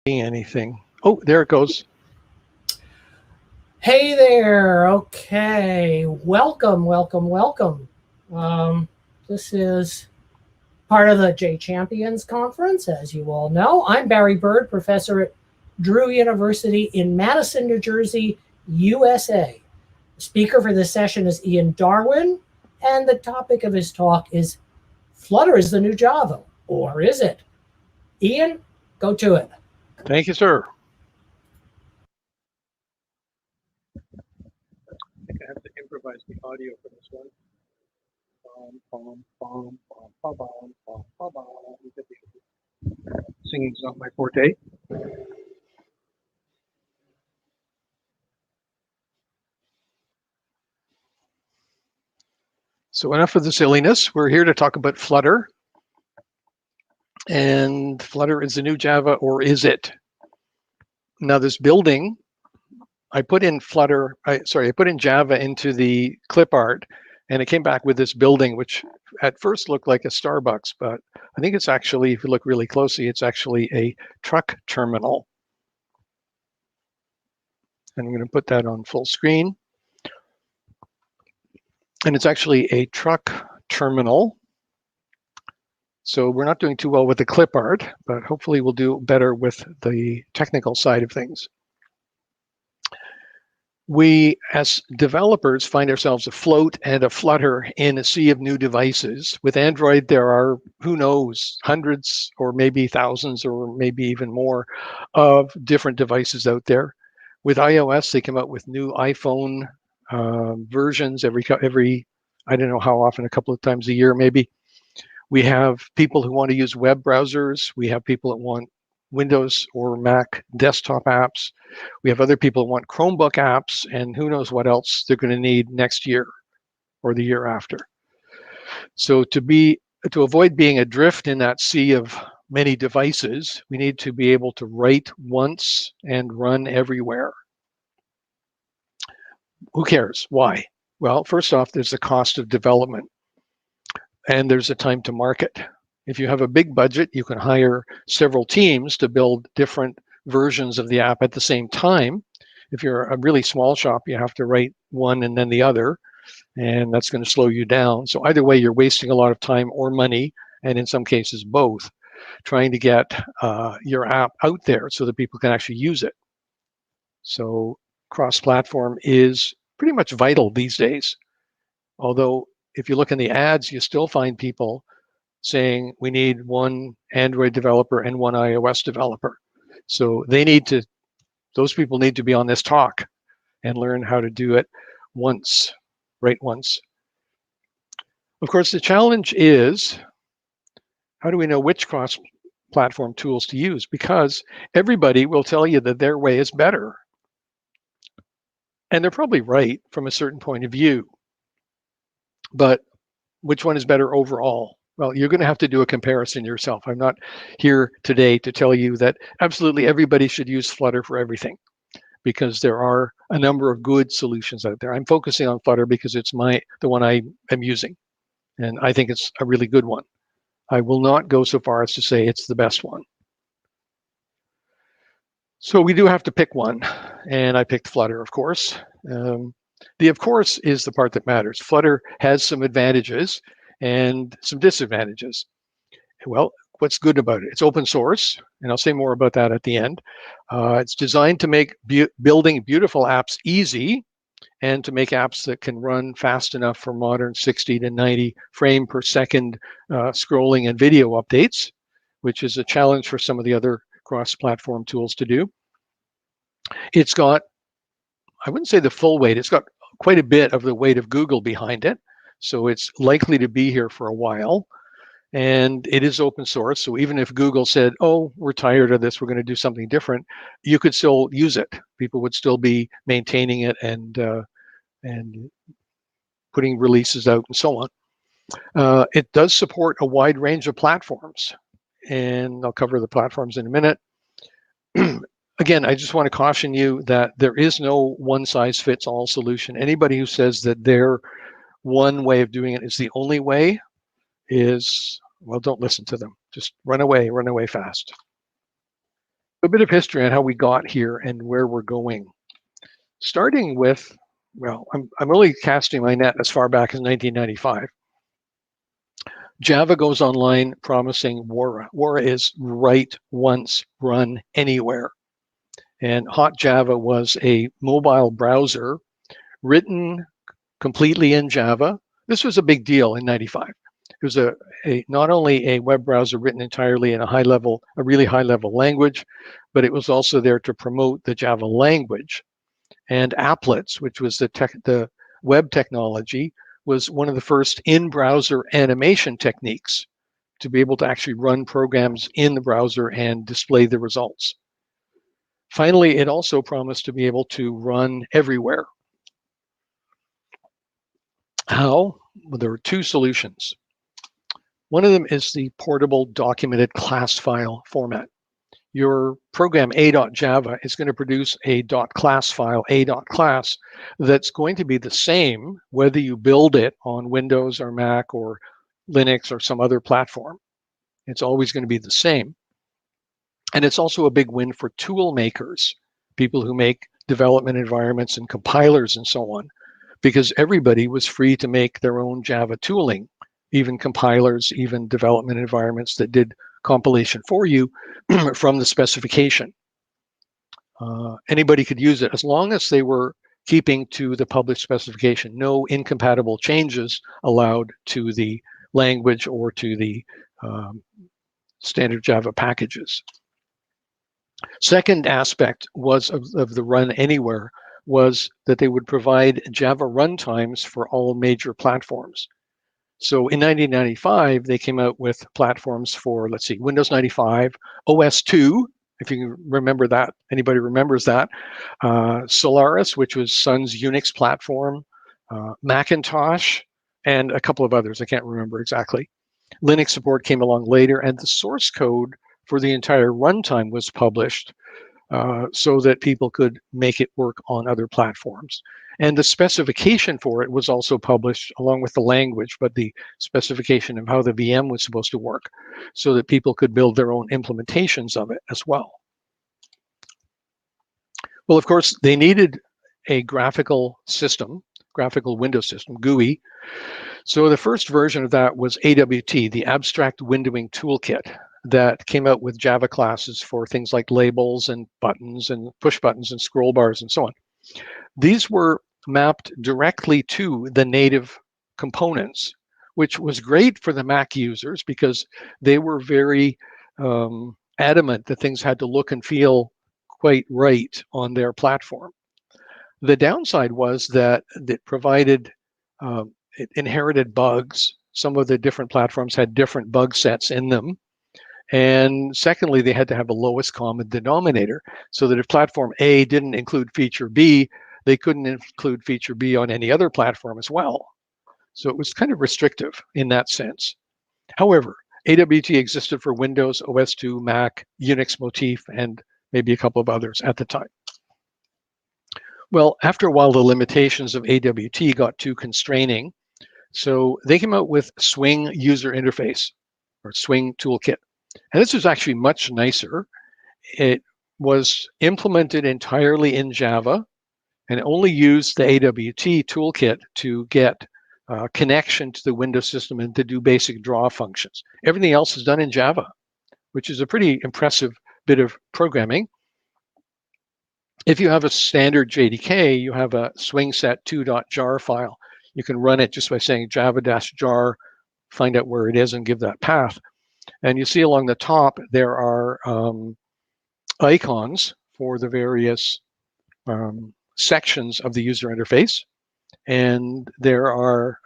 Anything. Oh, there it goes. Hey there. Okay. Welcome, welcome, welcome. This is part of the J Champions Conference, as you all know. I'm Barry Bird, professor at Drew University in Madison, New Jersey, USA. The speaker for this session is Ian Darwin, and the topic of his talk is Flutter is the new Java, or is it? Ian, go to it. Thank you, sir. I think I have to improvise the audio for this one. Singing's not my forte. So enough of the silliness. We're here to talk about Flutter. And Flutter is the new Java, or is it? Now this building, I put in Java into the clip art, and it came back with this building, which at first looked like a Starbucks, but I think it's actually, if you look really closely, it's actually a truck terminal. And I'm going to put that on full screen. And it's actually a truck terminal. So we're not doing too well with the clip art, but hopefully we'll do better with the technical side of things. We, as developers, find ourselves afloat and aflutter in a sea of new devices. With Android, there are, who knows, hundreds or maybe thousands or maybe even more of different devices out there. With iOS, they come out with new iPhone versions every, I don't know how often, a couple of times a year maybe. We have people who want to use web browsers. We have people that want Windows or Mac desktop apps. We have other people who want Chromebook apps, and who knows what else they're going to need next year or the year after. So to avoid being adrift in that sea of many devices, we need to be able to write once and run everywhere. Who cares? Why? Well, first off, there's the cost of development, and there's a time to market. If you have a big budget, you can hire several teams to build different versions of the app at the same time. If you're a really small shop, you have to write one and then the other, and that's going to slow you down. So either way, you're wasting a lot of time or money, and in some cases both, trying to get your app out there so that people can actually use it. So cross-platform is pretty much vital these days. Although if you look in the ads, you still find people saying we need one Android developer and one iOS developer. So those people need to be on this talk and learn how to do it once, right once. Of course, the challenge is, how do we know which cross-platform tools to use? Because everybody will tell you that their way is better. And they're probably right from a certain point of view. But which one is better overall? Well, you're going to have to do a comparison yourself. I'm not here today to tell you that absolutely everybody should use Flutter for everything, because there are a number of good solutions out there. I'm focusing on Flutter because it's the one I am using, and I think it's a really good one. I will not go so far as to say it's the best one. So we do have to pick one, and I picked Flutter, of course. The of course is the part that matters. Flutter has some advantages and some disadvantages. Well, what's good about it? It's open source, and I'll say more about that at the end. It's designed to make building beautiful apps easy, and to make apps that can run fast enough for modern 60 to 90 frame per second scrolling and video updates, which is a challenge for some of the other cross-platform tools to do. It's got, I wouldn't say the full weight, it's got quite a bit of the weight of Google behind it. So it's likely to be here for a while. And it is open source. So even if Google said, oh, we're tired of this, we're going to do something different, you could still use it. People would still be maintaining it and putting releases out and so on. It does support a wide range of platforms. And I'll cover the platforms in a minute. Again, I just want to caution you that there is no one-size-fits-all solution. Anybody who says that their one way of doing it is the only way is, well, don't listen to them. Just run away fast. A bit of history on how we got here and where we're going. Starting with, well, I'm only casting my net as far back as 1995. Java goes online promising Wara. Wara is write once, run anywhere. And Hot Java was a mobile browser written completely in Java. This was a big deal in 95. It was a not only a web browser written entirely in a really high level language, but it was also there to promote the Java language. And applets, which was the web technology, was one of the first in-browser animation techniques to be able to actually run programs in the browser and display the results. Finally, it also promised to be able to run everywhere. How? Well, there are two solutions. One of them is the portable documented class file format. Your program a.java is going to produce a .class file, a.class, that's going to be the same whether you build it on Windows or Mac or Linux or some other platform. It's always going to be the same. And it's also a big win for tool makers, people who make development environments and compilers and so on, because everybody was free to make their own Java tooling, even compilers, even development environments that did compilation for you from the specification. Anybody could use it as long as they were keeping to the published specification. No incompatible changes allowed to the language or to the standard Java packages. Second aspect was of the run anywhere was that they would provide Java runtimes for all major platforms. So in 1995, they came out with platforms for, let's see, Windows 95, OS 2, if you remember that, anybody remembers that, Solaris, which was Sun's Unix platform, Macintosh, and a couple of others, I can't remember exactly. Linux support came along later, and the source code for the entire runtime was published so that people could make it work on other platforms. And the specification for it was also published along with the language, but the specification of how the VM was supposed to work so that people could build their own implementations of it as well. Well, of course, they needed a graphical system, graphical window system, GUI. So the first version of that was AWT, the Abstract Windowing Toolkit, that came out with Java classes for things like labels and buttons and push buttons and scroll bars and so on. These were mapped directly to the native components, which was great for the Mac users because they were very adamant that things had to look and feel quite right on their platform. The downside was that it provided, it inherited bugs. Some of the different platforms had different bug sets in them. And secondly, they had to have a lowest common denominator so that if platform A didn't include feature B, they couldn't include feature B on any other platform as well. So it was kind of restrictive in that sense. However, AWT existed for Windows, OS 2, Mac, Unix Motif, and maybe a couple of others at the time. Well, after a while, the limitations of AWT got too constraining. So they came out with Swing User Interface or Swing Toolkit. And this was actually much nicer. It was implemented entirely in Java and only used the AWT toolkit to get connection to the Windows system and to do basic draw functions. Everything else is done in Java, which is a pretty impressive bit of programming. If you have a standard JDK, you have a swingset2.jar file. You can run it just by saying java-jar, find out where it is and give that path. And you see along the top, there are icons for the various sections of the user interface. And there are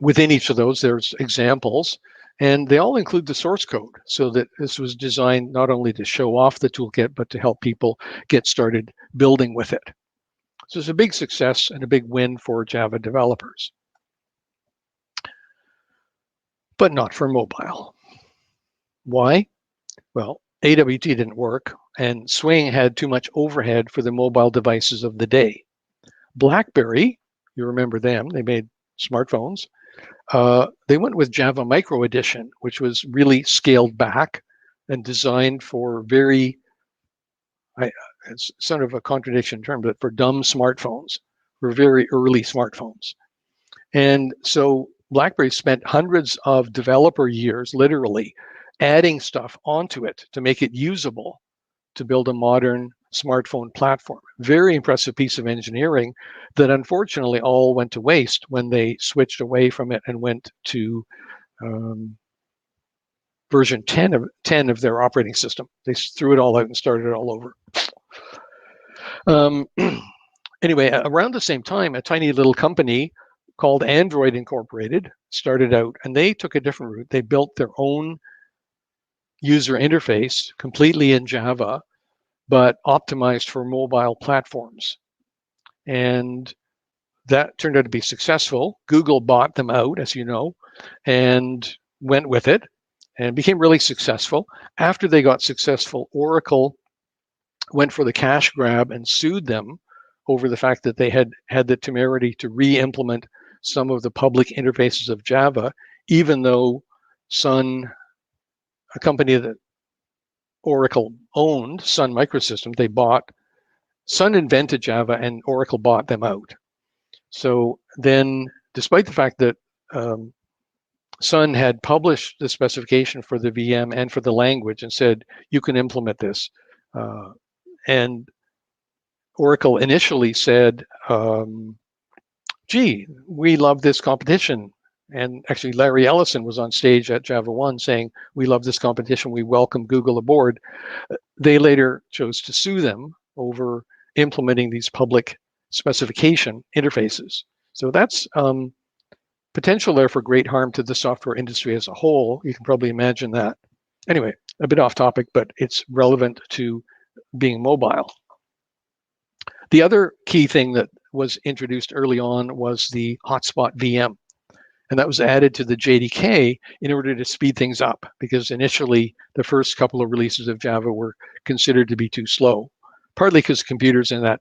within each of those, there's examples. And they all include the source code so that this was designed not only to show off the toolkit, but to help people get started building with it. So it's a big success and a big win for Java developers. But not for mobile. Why? Well, AWT didn't work, and Swing had too much overhead for the mobile devices of the day. BlackBerry, you remember them, they made smartphones. they went with Java Micro Edition, which was really scaled back and designed for very, it's sort of a contradiction term, but for dumb smartphones, for very early smartphones. And so BlackBerry spent hundreds of developer years, literally, adding stuff onto it to make it usable to build a modern smartphone platform. Very impressive piece of engineering that unfortunately all went to waste when they switched away from it and went to version 10 of their operating system. They threw it all out and started it all over. Anyway, around the same time, a tiny little company called Android Incorporated started out, and they took a different route. They built their own user interface completely in Java, but optimized for mobile platforms. And that turned out to be successful. Google bought them out, as you know, and went with it and became really successful. After they got successful, Oracle went for the cash grab and sued them over the fact that they had the temerity to re-implement some of the public interfaces of Java, even though Sun, a company that Oracle owned, Sun Microsystems, Sun invented Java and Oracle bought them out. So then, despite the fact that Sun had published the specification for the VM and for the language and said, you can implement this, and Oracle initially said, gee, we love this competition. And actually, Larry Ellison was on stage at Java 1 saying, we love this competition. We welcome Google aboard. They later chose to sue them over implementing these public specification interfaces. So that's potential there for great harm to the software industry as a whole. You can probably imagine that. Anyway, a bit off topic, but it's relevant to being mobile. The other key thing that was introduced early on was the hotspot VM. And that was added to the JDK in order to speed things up, because initially the first couple of releases of Java were considered to be too slow, partly because computers in that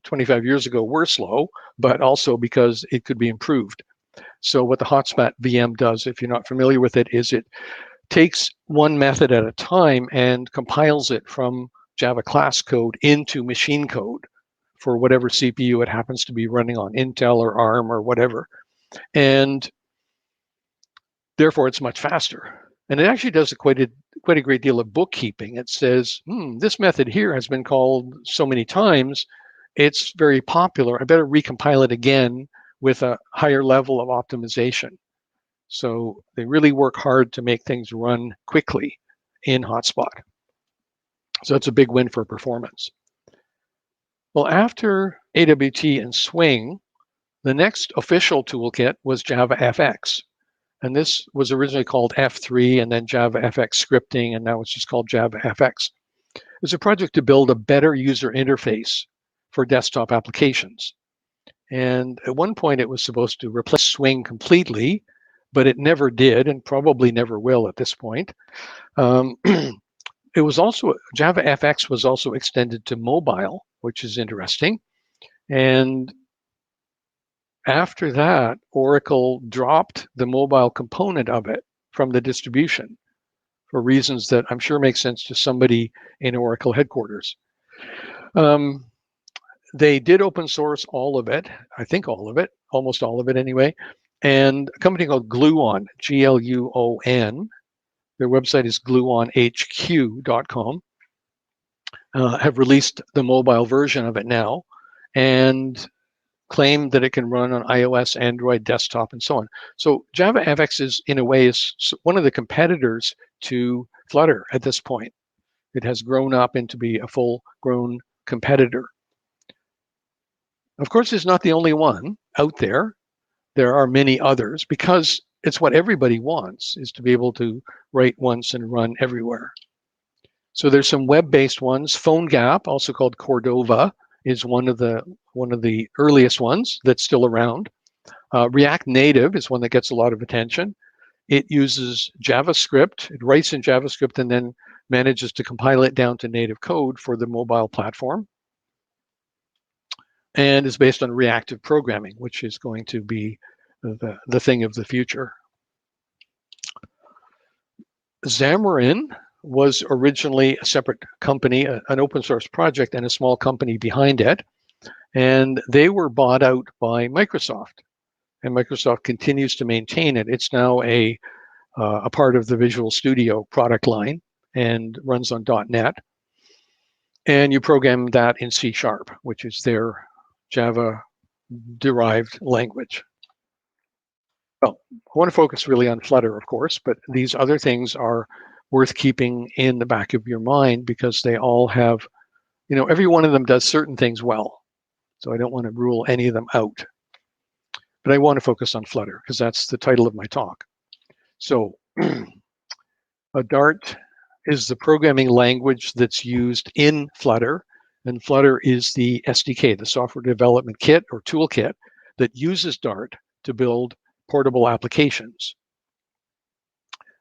25 years ago were slow, but also because it could be improved. So what the hotspot VM does, if you're not familiar with it, is it takes one method at a time and compiles it from Java class code into machine code for whatever CPU it happens to be running on, Intel or ARM or whatever. And therefore, it's much faster. And it actually does quite a great deal of bookkeeping. It says, this method here has been called so many times, it's very popular. I better recompile it again with a higher level of optimization. So they really work hard to make things run quickly in Hotspot. So it's a big win for performance. Well, after AWT and Swing, the next official toolkit was Java FX. And this was originally called F3 and then Java FX scripting, and now it's just called Java FX. It was a project to build a better user interface for desktop applications. And at one point, it was supposed to replace Swing completely, but it never did and probably never will at this point. It was also, Java FX was also extended to mobile, which is interesting. And after that, Oracle dropped the mobile component of it from the distribution for reasons that I'm sure make sense to somebody in Oracle headquarters. They did open source all of it, I think all of it, almost all of it anyway. And a company called Gluon, G-L-U-O-N, their website is gluonhq.com, have released the mobile version of it now and claim that it can run on iOS, Android, desktop, and so on. So Java FX is, in a way, is one of the competitors to Flutter at this point. It has grown up into be a full-grown competitor. Of course, it's not the only one out there. There are many others because it's what everybody wants, is to be able to write once and run everywhere. So there's some web-based ones. PhoneGap, also called Cordova, is one of the earliest ones that's still around. React Native is one that gets a lot of attention. It uses JavaScript. It writes in JavaScript and then manages to compile it down to native code for the mobile platform. And is based on reactive programming, which is going to be the thing of the future. Xamarin was originally a separate company, an open source project, and a small company behind it. And they were bought out by Microsoft. And Microsoft continues to maintain it. It's now a part of the Visual Studio product line and runs on .NET. And you program that in C#, which is their Java-derived language. Well, I want to focus really on Flutter, of course, but these other things are worth keeping in the back of your mind because they all have, every one of them does certain things well. So I don't want to rule any of them out. But I want to focus on Flutter because that's the title of my talk. So Dart is the programming language that's used in Flutter, and Flutter is the SDK, the software development kit or toolkit that uses Dart to build portable applications.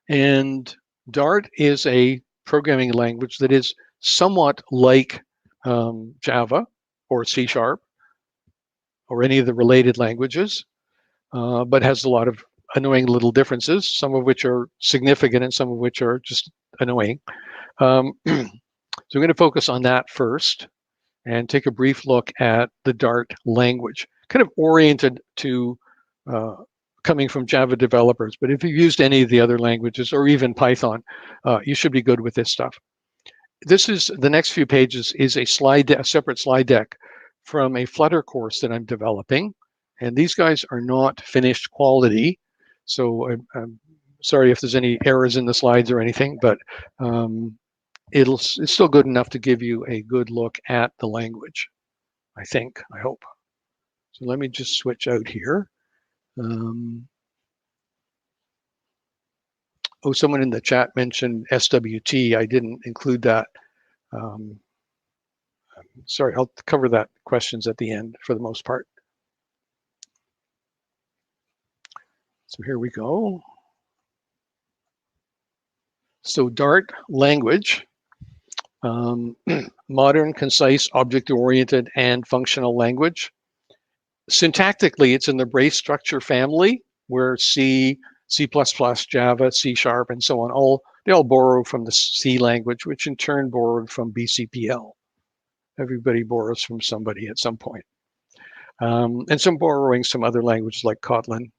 And Dart is a programming language that is somewhat like Java or C# or any of the related languages, but has a lot of annoying little differences, some of which are significant and some of which are just annoying. So I'm going to focus on that first and take a brief look at the Dart language, kind of oriented to coming from Java developers. But if you've used any of the other languages or even Python, you should be good with this stuff. This is the next few pages is a separate slide deck from a Flutter course that I'm developing. And these guys are not finished quality. So I'm sorry if there's any errors in the slides or anything, but it's still good enough to give you a good look at the language, I hope. So let me just switch out here. Someone in the chat mentioned SWT. I didn't include that. Sorry, I'll cover that questions at the end for the most part. So here we go. So Dart language, modern, concise, object-oriented, and functional language. Syntactically, it's in the brace structure family, where C, C++, Java, C#, and so on, they all borrow from the C language, which in turn borrowed from BCPL. Everybody borrows from somebody at some point. And some borrowing some other languages like Kotlin.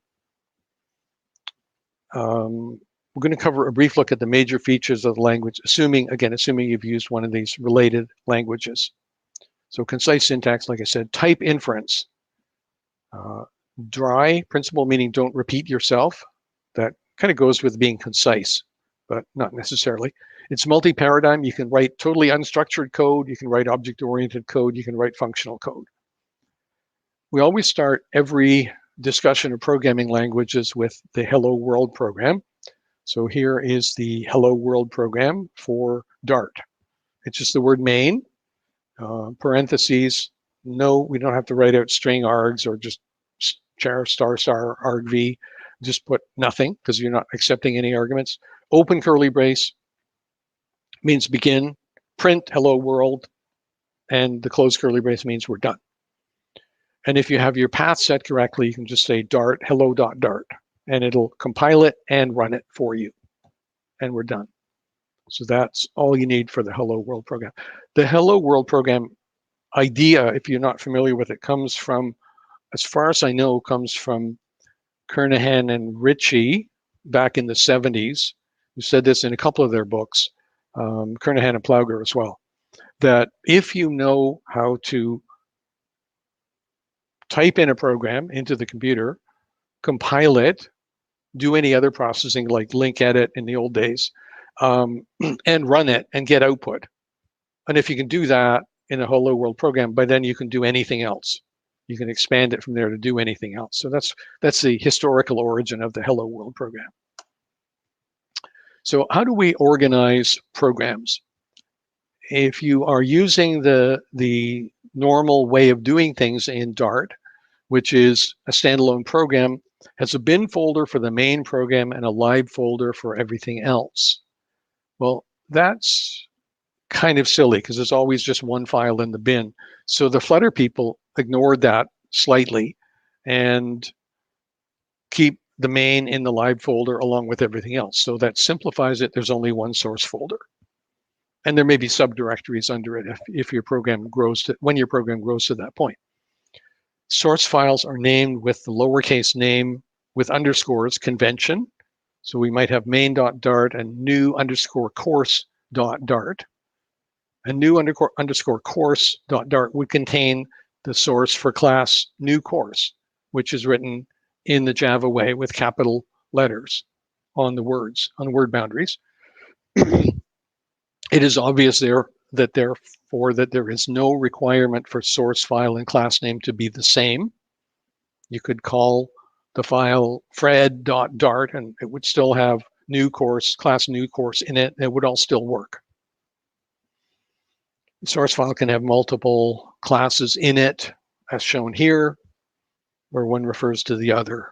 We're going to cover a brief look at the major features of the language, assuming you've used one of these related languages. So concise syntax, like I said, type inference. Dry principle, meaning don't repeat yourself. That kind of goes with being concise, but not necessarily. It's multi-paradigm. You can write totally unstructured code. You can write object-oriented code. You can write functional code. We always start every discussion of programming languages with the Hello World program. So here is the Hello World program for Dart. It's just the word main, parentheses. No, we don't have to write out string args or just char star argv. Just put nothing because you're not accepting any arguments. Open curly brace means begin, print hello world, and the closed curly brace means we're done. And if you have your path set correctly, you can just say Dart hello.dart, and it'll compile it and run it for you. And we're done. So that's all you need for the Hello World program. The Hello World program idea, if you're not familiar with it, comes from, as far as I know, comes from Kernahan and Ritchie back in the 70s, who said this in a couple of their books, Kernahan and Plauger as well, that if you know how to type in a program into the computer, compile it, do any other processing like link edit in the old days, and run it and get output. And if you can do that in a Hello World program, by then you can do anything else. You can expand it from there to do anything else. So that's the historical origin of the Hello World program. So how do we organize programs? If you are using the normal way of doing things in Dart, which is a standalone program, has a bin folder for the main program and a live folder for everything else. Well, that's kind of silly because there's always just one file in the bin. So the Flutter people ignored that slightly and keep the main in the lib folder along with everything else. So that simplifies it. There's only one source folder. And there may be subdirectories under it if your program grows to, when your program grows to that point. Source files are named with the lowercase name with underscores convention. So we might have main.dart and new underscore course.dart. A new underscore course.dart would contain the source for class new course, which is written in the Java way with capital letters on the words, on word boundaries. It is obvious there that therefore that there is no requirement for source file and class name to be the same. You could call the file fred.dart and it would still have new course, class new course in it. It would all still work. The source file can have multiple classes in it, as shown here, where one refers to the other.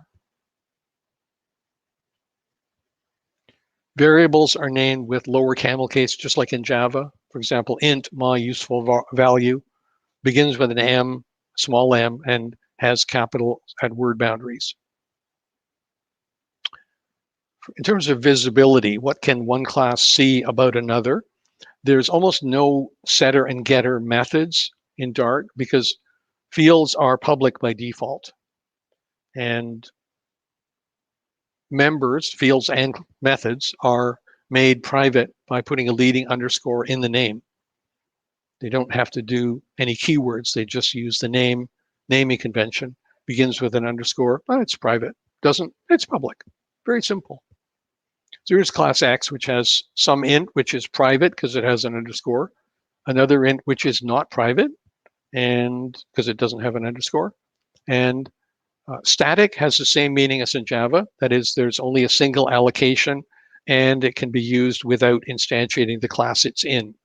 Variables are named with lower camel case, just like in Java. For example, int my useful value begins with an m, small m, and has capital at word boundaries. In terms of visibility, what can one class see about another? There's almost no setter and getter methods in Dart because fields are public by default. And members, fields and methods are made private by putting a leading underscore in the name. They don't have to do any keywords. They just use the naming convention. Begins with an underscore. Oh, it's private. Doesn't, it's public. Very simple. So here's class X, which has some int, which is private because it has an underscore. Another int, which is not private, and because it doesn't have an underscore. And static has the same meaning as in Java. That is, there's only a single allocation, and it can be used without instantiating the class it's in.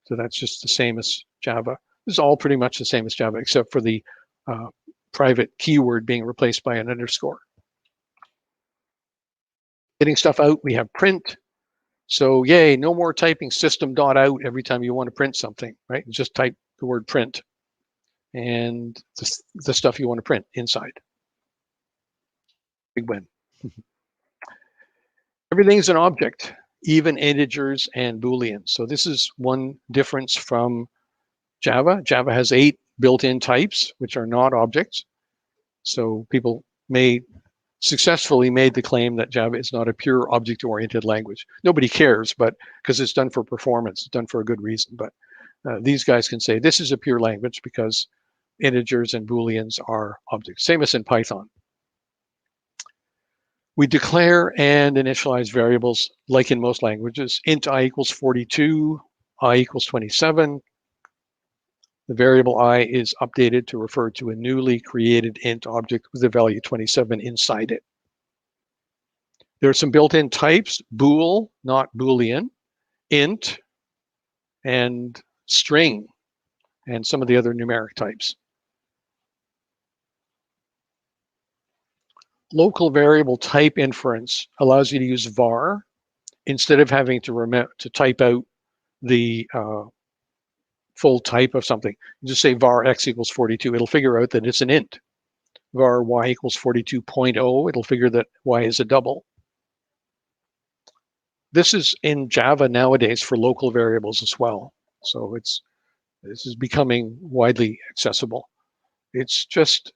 So that's just the same as Java. This is all pretty much the same as Java, except for the private keyword being replaced by an underscore. Getting stuff out, we have print. So yay, no more typing system.out every time you want to print something, right? Just type the word print and the stuff you want to print inside. Big win. Everything's an object, even integers and Booleans. So this is one difference from Java. Java has 8 built-in types, which are not objects. So people may successfully made the claim that Java is not a pure object-oriented language. Nobody cares, but because it's done for performance, it's done for a good reason. But these guys can say this is a pure language because integers and Booleans are objects. Same as in Python. We declare and initialize variables like in most languages. Int I equals 42, I equals 27. The variable I is updated to refer to a newly created int object with the value 27 inside it. There are some built-in types, bool, not Boolean, int, and string, and some of the other numeric types. Local variable type inference allows you to use var instead of having to type out the full type of something. You just say var x equals 42. It'll figure out that it's an int. Var y equals 42.0. It'll figure that y is a double. This is in Java nowadays for local variables as well. So this is becoming widely accessible. It's just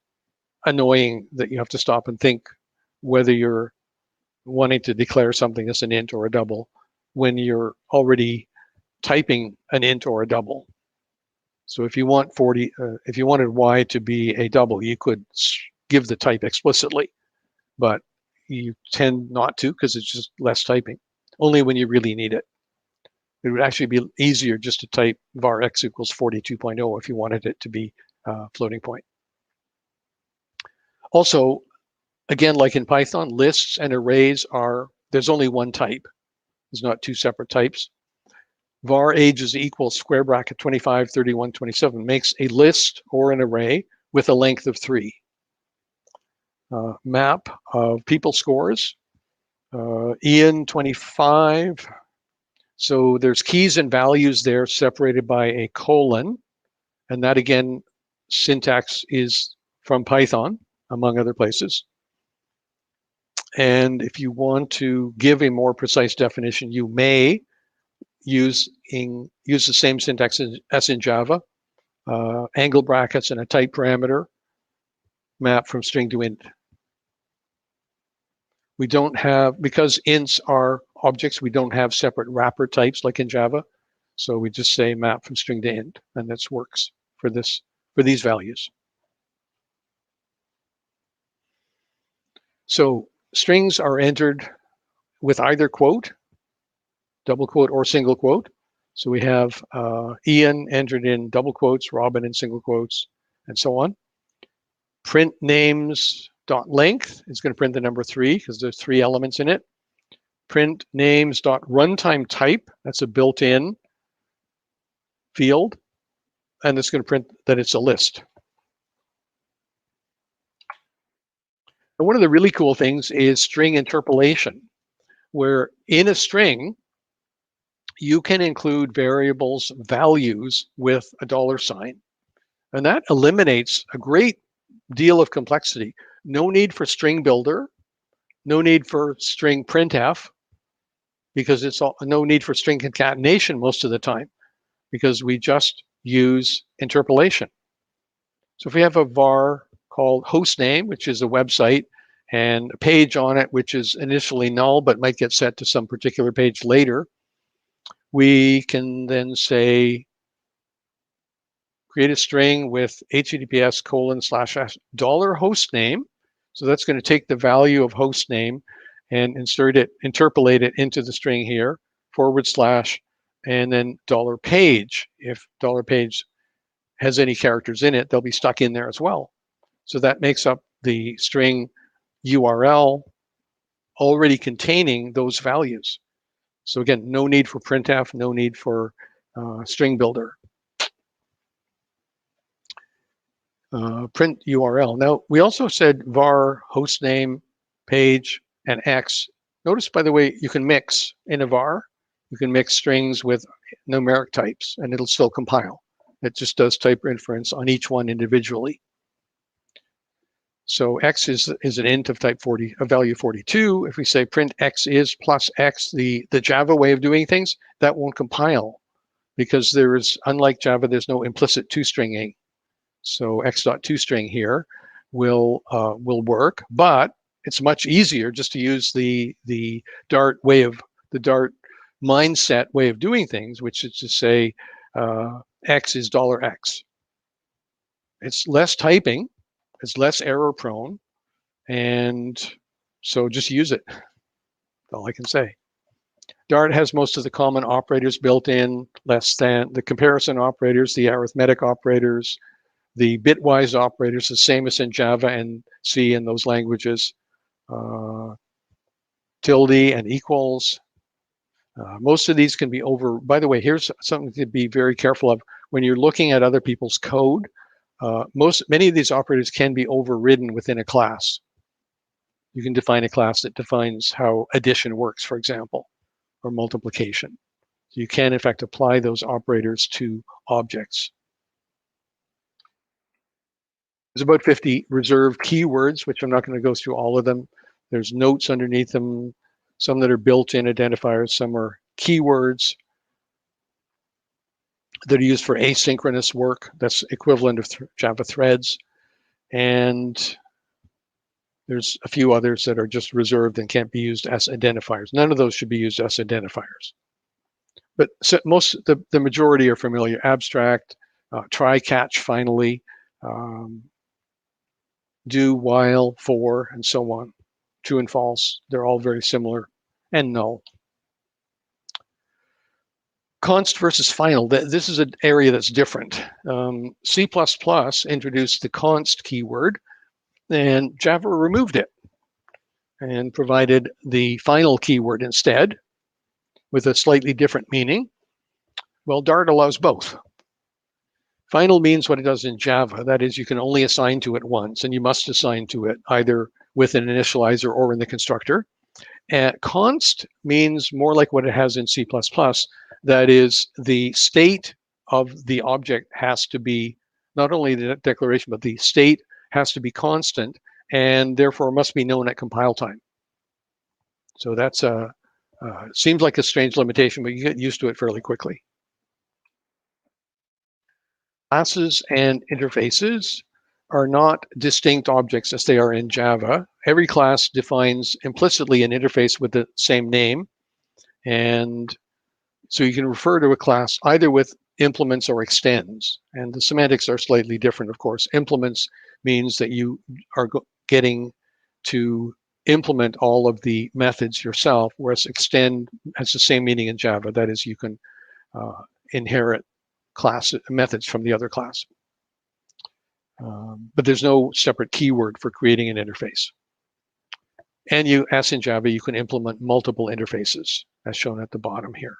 annoying that you have to stop and think whether you're wanting to declare something as an int or a double when you're already typing an int or a double. So if you want if you wanted y to be a double, you could give the type explicitly, but you tend not to because it's just less typing. Only when you really need it. It would actually be easier just to type var x equals 42.0 if you wanted it to be floating point. Also, again, like in Python, lists and arrays there's only one type. There's not 2 separate types. Var age is equal square bracket 25, 31, 27 makes a list or an array with a length of 3. Map of people scores, Ian 25. So there's keys and values there separated by a colon. And that again, syntax is from Python, among other places. And if you want to give a more precise definition, you may use the same syntax as in Java, angle brackets and a type parameter map from string to int. We don't have, because ints are objects, we don't have separate wrapper types like in Java. So we just say map from string to int, and that works for these values. So strings are entered with either quote, double quote, or single quote. So we have Ian entered in double quotes, Robin in single quotes, and so on. Print names dot length is going to print the number 3 because there's 3 elements in it. Print names dot runtime type, that's a built-in field, and it's going to print that it's a list. And one of the really cool things is string interpolation, where in a string, you can include variables values with a $sign. And that eliminates a great deal of complexity. No need for string builder, no need for string printf, because it's no need for string concatenation most of the time, because we just use interpolation. So if we have a var called hostname, which is a website, and a page on it, which is initially null, but might get set to some particular page later, we can then say, create a string with https:/$ $hostname. So that's going to take the value of hostname and interpolate it into the string here, / and then $page. If $page has any characters in it, they'll be stuck in there as well. So that makes up the string URL already containing those values. So again, no need for printf, no need for string builder. Print URL. Now, we also said var, hostname, page, and x. Notice, by the way, you can mix in a var. You can mix strings with numeric types, and it'll still compile. It just does type inference on each one individually. So x is an int of type 40, a value 42. If we say print x is plus x, the Java way of doing things, that won't compile, because there is, unlike Java, there's no implicit toStringing. So x.toString here will work, but it's much easier just to use the Dart mindset way of doing things, which is to say x is $x. It's less typing, it's less error prone, and so just use it. That's all I can say. Dart has most of the common operators built in, less than the comparison operators, the arithmetic operators, the bitwise operators, the same as in Java and C in those languages, tilde and equals. Most of these can be by the way, here's something to be very careful of. When you're looking at other people's code, many of these operators can be overridden within a class. You can define a class that defines how addition works, for example, or multiplication. So you can, in fact, apply those operators to objects. There's about 50 reserved keywords, which I'm not going to go through all of them. There's notes underneath them, some that are built-in identifiers, some are keywords that are used for asynchronous work. That's equivalent of Java threads. And there's a few others that are just reserved and can't be used as identifiers. None of those should be used as identifiers. But so the majority are familiar. Abstract, try, catch, finally, do, while, for, and so on. True and false, they're all very similar, and null. Const versus final, this is an area that's different. C++ introduced the const keyword, and Java removed it and provided the final keyword instead with a slightly different meaning. Well, Dart allows both. Final means what it does in Java. That is, you can only assign to it once, and you must assign to it either with an initializer or in the constructor. And const means more like what it has in C++. That is, the state of the object has to be, not only the declaration, but the state has to be constant, and therefore must be known at compile time. So that's seems like a strange limitation, but you get used to it fairly quickly. Classes and interfaces are not distinct objects as they are in Java. Every class defines implicitly an interface with the same name. And so you can refer to a class either with implements or extends. And the semantics are slightly different, of course. Implements means that you are getting to implement all of the methods yourself, whereas extend has the same meaning in Java. That is, you can inherit class methods from the other class. But there's no separate keyword for creating an interface. And as in Java, you can implement multiple interfaces, as shown at the bottom here.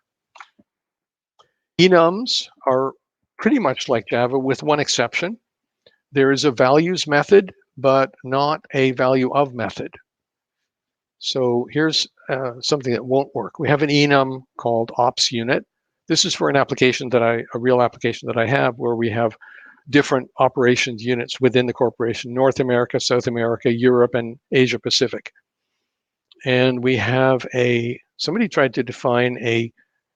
Enums are pretty much like Java with one exception. There is a values method, but not a value of method. So here's something that won't work. We have an enum called ops unit. This is for an application a real application that I have, where we have different operations units within the corporation: North America, South America, Europe, and Asia Pacific. And we have somebody tried to define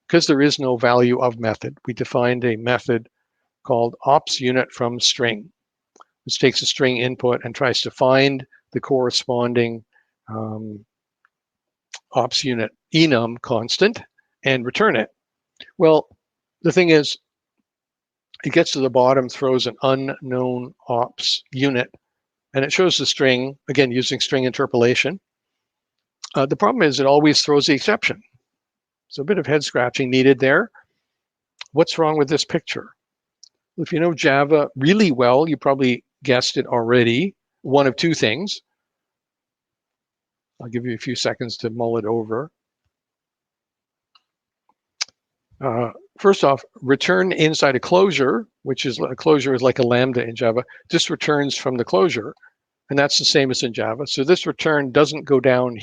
because there is no value of method, we defined a method called ops unit from string, which takes a string input and tries to find the corresponding ops unit enum constant and return it. Well, the thing is, it gets to the bottom, throws an unknown ops unit, and it shows the string, again, using string interpolation. The problem is it always throws the exception. So a bit of head scratching needed there. What's wrong with this picture? If you know Java really well, you probably guessed it already. One of two things. I'll give you a few seconds to mull it over. First off, return inside a closure, which is a closure is like a lambda in Java. This returns from the closure, and that's the same as in Java. So this return doesn't go down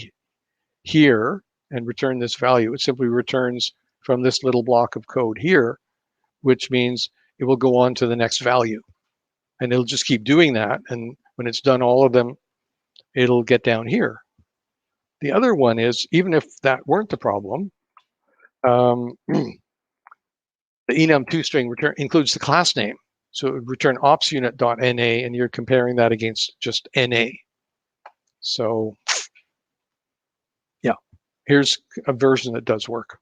here and return this value. It simply returns from this little block of code here, which means it will go on to the next value. And it'll just keep doing that. And when it's done all of them, it'll get down here. The other one is, even if that weren't the problem, the enum2 string return includes the class name. So it would return opsunit.na, and you're comparing that against just na. So yeah, here's a version that does work.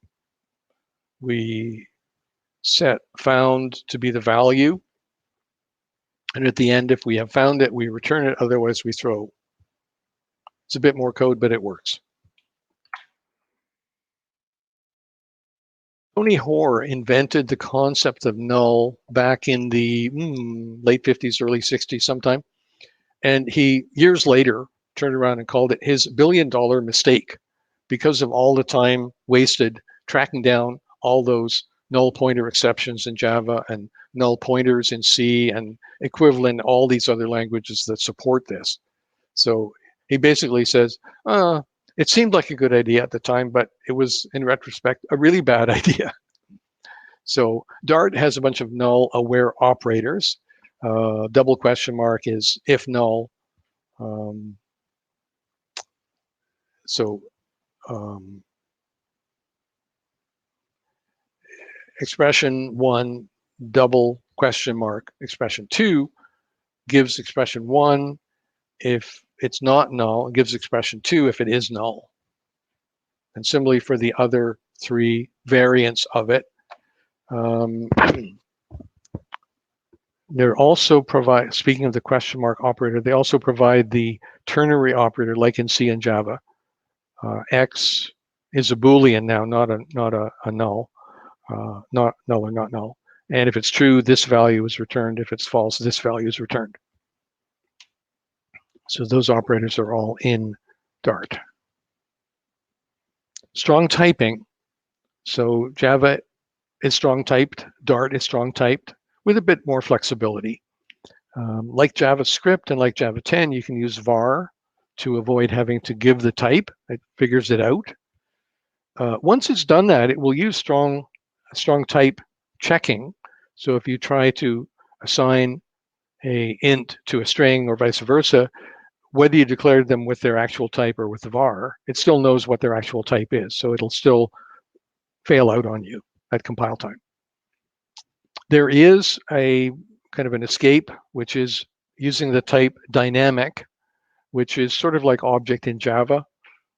We set found to be the value. And at the end, if we have found it, we return it. Otherwise, we throw. It's a bit more code, but it works. Tony Hoare invented the concept of null back in the late 50s, early 60s sometime. And he, years later, turned around and called it his billion-dollar mistake because of all the time wasted tracking down all those null pointer exceptions in Java and null pointers in C and equivalent all these other languages that support this. So he basically says, it seemed like a good idea at the time, but it was, in retrospect, a really bad idea. So Dart has a bunch of null aware operators. Double question mark is if null. Expression 1, double question mark. Expression 2 gives expression 1 if it's not null, it gives expression 2 if it is null. And similarly for the other 3 variants of it. They also provide, speaking of the question mark operator, they also provide the ternary operator like in C and Java. X is a Boolean now, not a null. Not null or not null. And if it's true, this value is returned. If it's false, this value is returned. So those operators are all in Dart. Strong typing. So Java is strong typed, Dart is strong typed with a bit more flexibility. Like JavaScript and like Java 10, you can use var to avoid having to give the type. It figures it out. Once it's done that, it will use strong type checking. So if you try to assign a int to a string or vice versa, whether you declared them with their actual type or with the var, it still knows what their actual type is. So it'll still fail out on you at compile time. There is a kind of an escape, which is using the type dynamic, which is sort of like object in Java.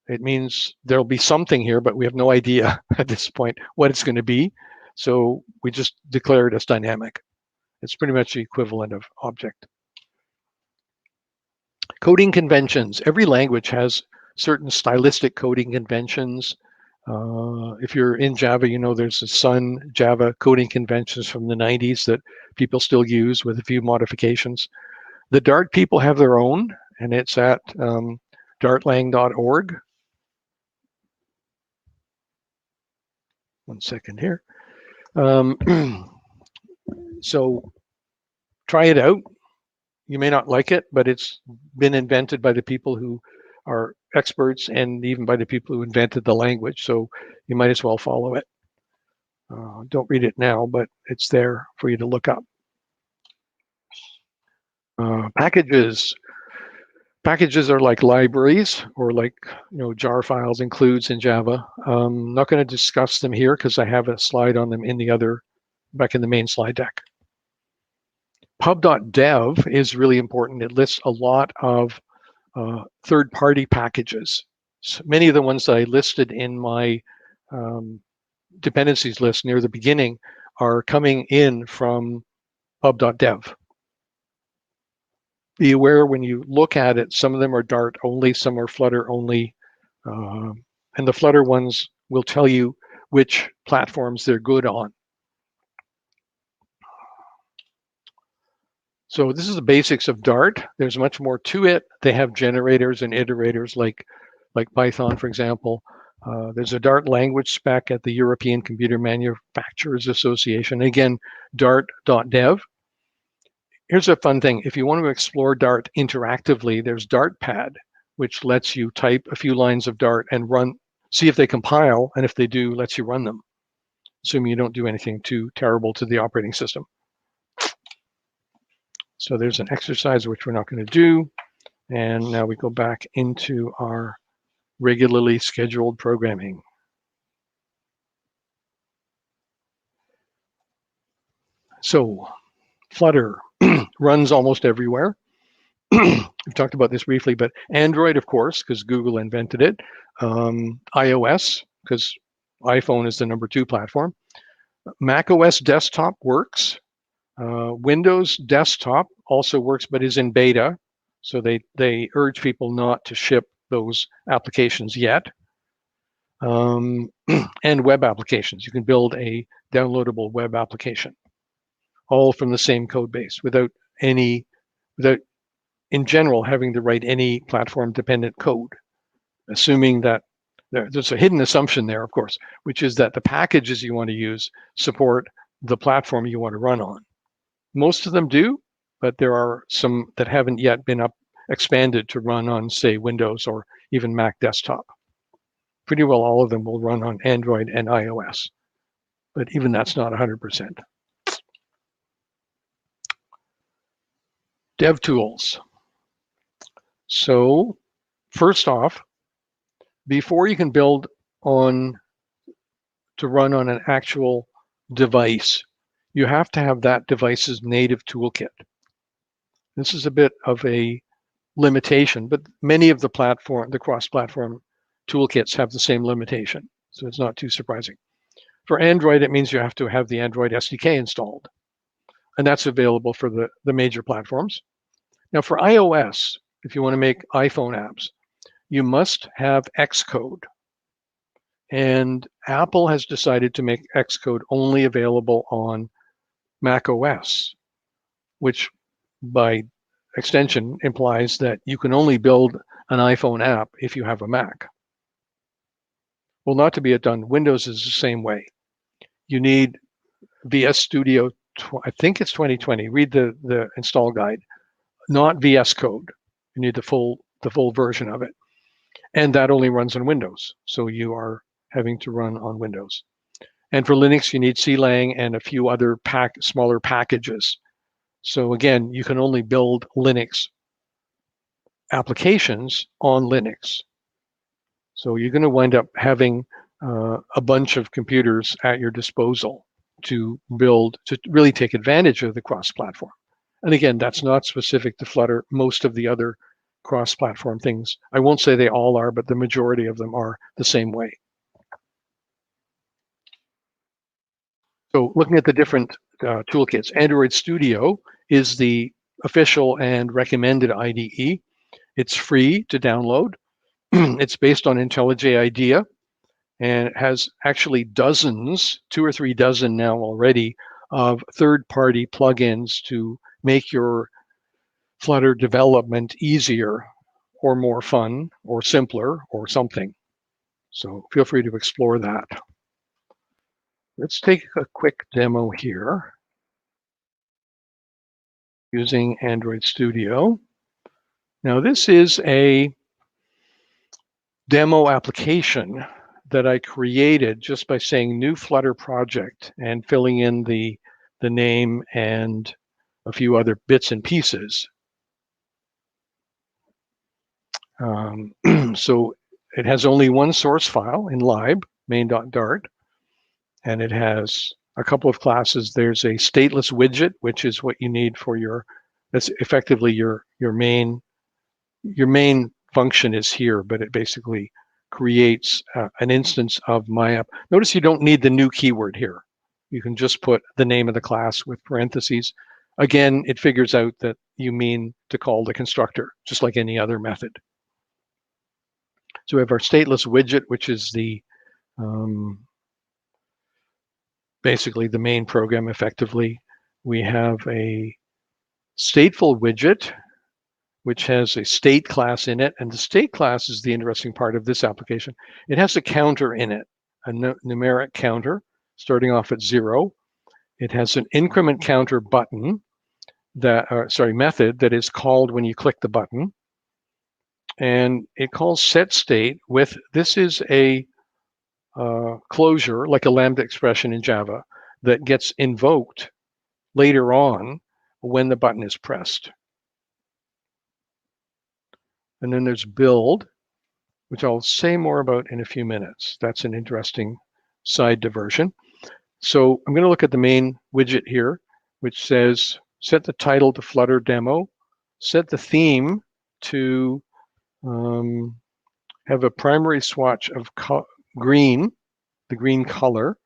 It means there'll be something here, but we have no idea at this point what it's going to be. So we just declare it as dynamic. It's pretty much the equivalent of object. Coding conventions. Every language has certain stylistic coding conventions. If you're in Java, you know there's the Sun Java coding conventions from the 90s that people still use with a few modifications. The Dart people have their own, and it's at dartlang.org. One second here. So try it out. You may not like it, but it's been invented by the people who are experts and even by the people who invented the language. So you might as well follow it. Don't read it now, but it's there for you to look up. Packages. Packages are like libraries or like jar files, includes in Java. I'm not going to discuss them here because I have a slide on them in back in the main slide deck. Pub.dev is really important. It lists a lot of third-party packages. So many of the ones that I listed in my dependencies list near the beginning are coming in from pub.dev. Be aware when you look at it, some of them are Dart only, some are Flutter only. And the Flutter ones will tell you which platforms they're good on. So this is the basics of Dart. There's much more to it. They have generators and iterators like Python, for example. There's a Dart language spec at the European Computer Manufacturers Association. Again, dart.dev. Here's a fun thing. If you want to explore Dart interactively, there's DartPad, which lets you type a few lines of Dart and see if they compile, and if they do, lets you run them, assuming you don't do anything too terrible to the operating system. So there's an exercise which we're not going to do. And now we go back into our regularly scheduled programming. So Flutter runs almost everywhere. We've talked about this briefly, but Android, of course, because Google invented it. iOS, because iPhone is the #2 platform. Mac OS desktop works. Windows desktop also works, but is in beta. So they urge people not to ship those applications yet. And web applications. You can build a downloadable web application, all from the same code base without in general having to write any platform dependent code, assuming that there's a hidden assumption there, of course, which is that the packages you want to use support the platform you want to run on. Most of them do, but there are some that haven't yet been expanded to run on, say, Windows or even Mac desktop. Pretty well all of them will run on Android and iOS, but even that's not 100%. Dev tools. So first off, before you can build to run on an actual device, you have to have that device's native toolkit. This is a bit of a limitation, but many of the cross-platform toolkits have the same limitation, so it's not too surprising. For Android, it means you have to have the Android SDK installed, and that's available for the major platforms. Now for iOS, if you want to make iPhone apps, you must have Xcode. And Apple has decided to make Xcode only available on Mac OS, which by extension implies that you can only build an iPhone app if you have a Mac. Well, not to be done, Windows is the same way. You need VS Studio, I think it's 2020. Read the install guide, not VS Code. You need the full version of it. And that only runs on Windows. So you are having to run on Windows. And for Linux, you need CLang and a few other smaller packages. So again, you can only build Linux applications on Linux. So you're going to wind up having a bunch of computers at your disposal to really take advantage of the cross-platform. And again, that's not specific to Flutter. Most of the other cross-platform things, I won't say they all are, but the majority of them are the same way. So looking at the different toolkits, Android Studio is the official and recommended IDE. It's free to download. It's based on IntelliJ IDEA, and it has actually dozens, 2 or 3 dozen now already, of third-party plugins to make your Flutter development easier or more fun or simpler or something. So feel free to explore that. Let's take a quick demo here using Android Studio. Now this is a demo application that I created just by saying new Flutter project and filling in the name and a few other bits and pieces. So it has only one source file in lib, main.dart, and it has a couple of classes. There's a stateless widget, which is what you need for that's effectively your main function is here, but it basically creates an instance of my app. Notice you don't need the new keyword here. You can just put the name of the class with parentheses. Again, it figures out that you mean to call the constructor, just like any other method. So we have our stateless widget, which is the basically the main program effectively. We have a stateful widget, which has a state class in it. And the state class is the interesting part of this application. It has a counter in it, a numeric counter starting off at 0. It has an increment counter button method that is called when you click the button. And it calls set state with, this is a closure, like a Lambda expression in Java, that gets invoked later on when the button is pressed. And then there's build, which I'll say more about in a few minutes. That's an interesting side diversion. So I'm going to look at the main widget here, which says set the title to Flutter demo, set the theme to have a primary swatch of green, the green color,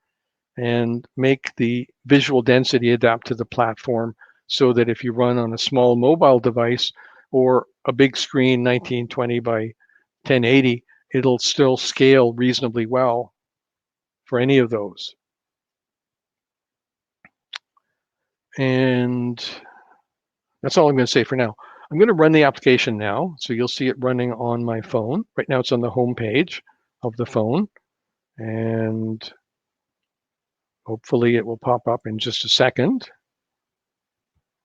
and make the visual density adapt to the platform so that if you run on a small mobile device or a big screen 1920 by 1080, it'll still scale reasonably well for any of those. And that's all I'm going to say for now. I'm going to run the application now, so you'll see it running on my phone. Right now it's on the home page of the phone, and hopefully it will pop up in just a second.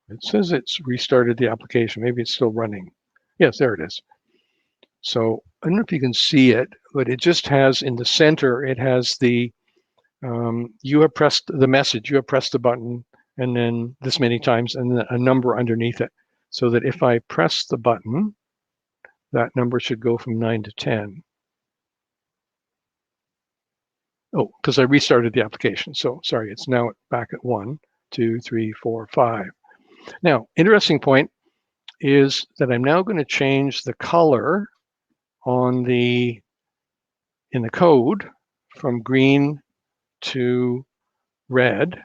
It says it's restarted the application. Maybe it's still running. Yes, there it is. So I don't know if you can see it, but it just has in the center, it has the, you have pressed the message, you have pressed the button, and then this many times, and then a number underneath it. So that if I press the button, that number should go from 9 to 10. Oh, because I restarted the application. So sorry, it's now back at 1, 2, 3, 4, 5. Now, interesting point is that I'm now going to change the color on in the code from green to red,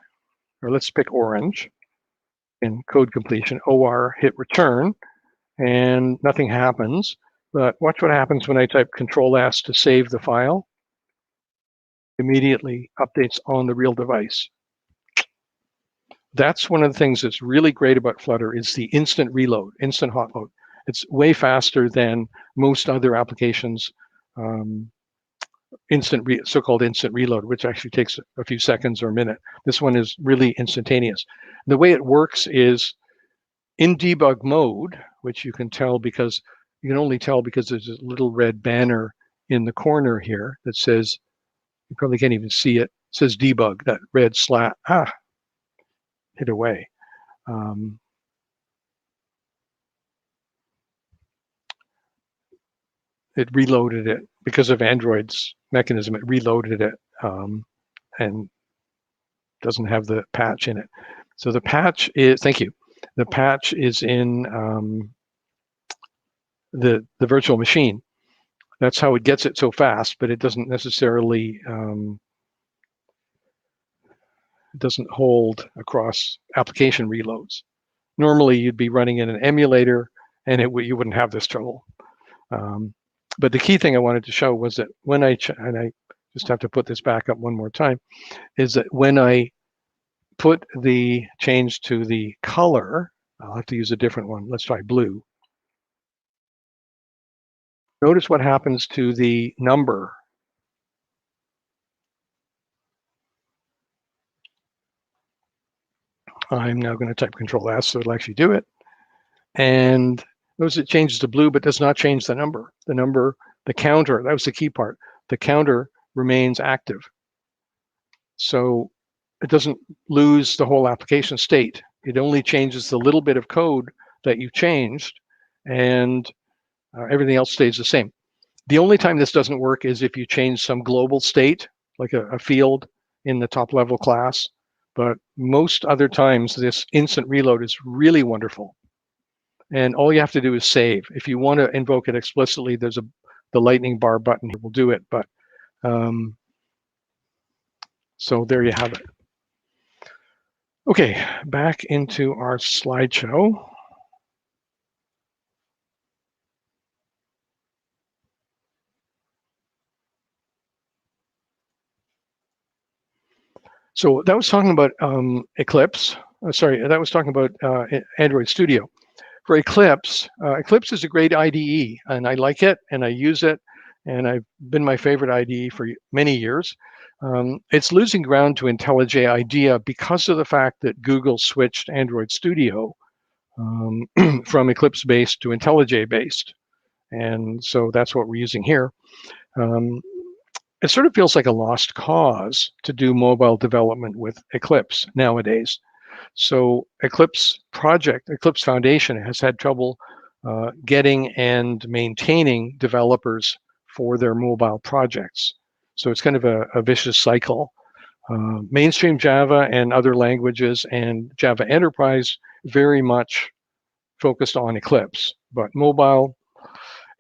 or let's pick orange in code completion. OR, hit return, and nothing happens. But watch what happens when I type Control S to save the file. Immediately updates on the real device. That's one of the things that's really great about Flutter is the instant reload, instant hot load. It's way faster than most other applications, so-called instant reload, which actually takes a few seconds or a minute. This one is really instantaneous. The way it works is in debug mode, which you can only tell because there's a little red banner in the corner here that says, you probably can't even see it, says debug, that red slat, hit away. it reloaded it because of Android's mechanism. It reloaded it and doesn't have the patch in it. So the patch is, thank you. The patch is in the virtual machine. That's how it gets it so fast, but it doesn't necessarily doesn't hold across application reloads. Normally, you'd be running in an emulator, and you wouldn't have this trouble. But the key thing I wanted to show was that when I just have to put this back up one more time, is that when I put the change to the color, I'll have to use a different one. Let's try blue. Notice what happens to the number. I'm now going to type Control S so it'll actually do it. And notice it changes to blue, but does not change the number. The number, the counter, that was the key part. The counter remains active. So it doesn't lose the whole application state. It only changes the little bit of code that you changed, and everything else stays the same. The only time this doesn't work is if you change some global state, like a field in the top level class. But most other times, this instant reload is really wonderful. And all you have to do is save. If you want to invoke it explicitly, there's the lightning bar button here will do it. But so there you have it. Okay, back into our slideshow. So that was talking about Eclipse. Sorry, that was talking about Android Studio. For Eclipse, Eclipse is a great IDE, and I like it, and I use it, and I've been my favorite IDE for many years. It's losing ground to IntelliJ IDEA because of the fact that Google switched Android Studio from Eclipse-based to IntelliJ-based. And so that's what we're using here. It sort of feels like a lost cause to do mobile development with Eclipse nowadays. So Eclipse Foundation has had trouble getting and maintaining developers for their mobile projects. So it's kind of a vicious cycle. Mainstream Java and other languages and Java Enterprise very much focused on Eclipse, but mobile,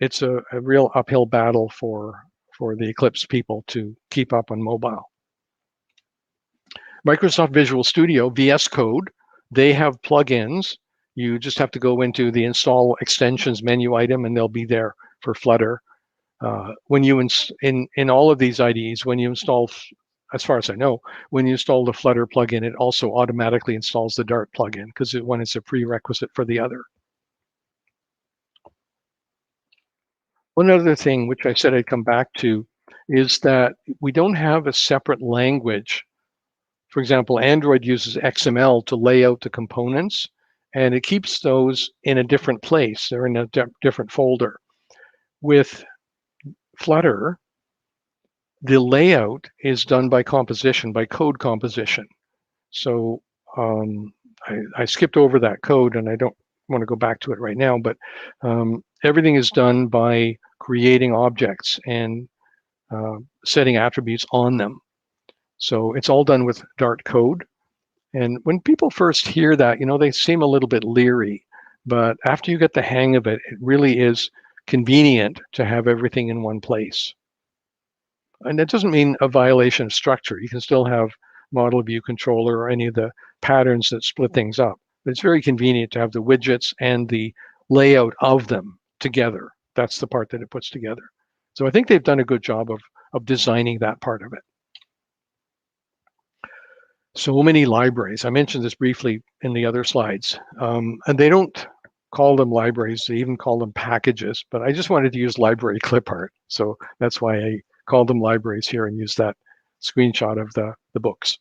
it's a real uphill battle for the Eclipse people to keep up on mobile. Microsoft Visual Studio, VS Code, they have plugins. You just have to go into the install extensions menu item and they'll be there for Flutter. When you in all of these IDEs, when you install, as far as I know, when you install the Flutter plugin, it also automatically installs the Dart plugin because one is a prerequisite for the other. One other thing, which I said I'd come back to, is that we don't have a separate language. For example, Android uses XML to lay out the components, and it keeps those in a different place. They're in a different folder. With Flutter, the layout is done by composition, by code composition. So I skipped over that code, and I don't want to go back to it right now, but everything is done by creating objects and setting attributes on them. So it's all done with Dart code. And when people first hear that, they seem a little bit leery, but after you get the hang of it, it really is convenient to have everything in one place. And that doesn't mean a violation of structure. You can still have model view controller or any of the patterns that split things up. But it's very convenient to have the widgets and the layout of them together. That's the part that it puts together. So I think they've done a good job of designing that part of it. So many libraries. I mentioned this briefly in the other slides. And they don't call them libraries. They even call them packages. But I just wanted to use library clip art. So that's why I called them libraries here and use that screenshot of the books.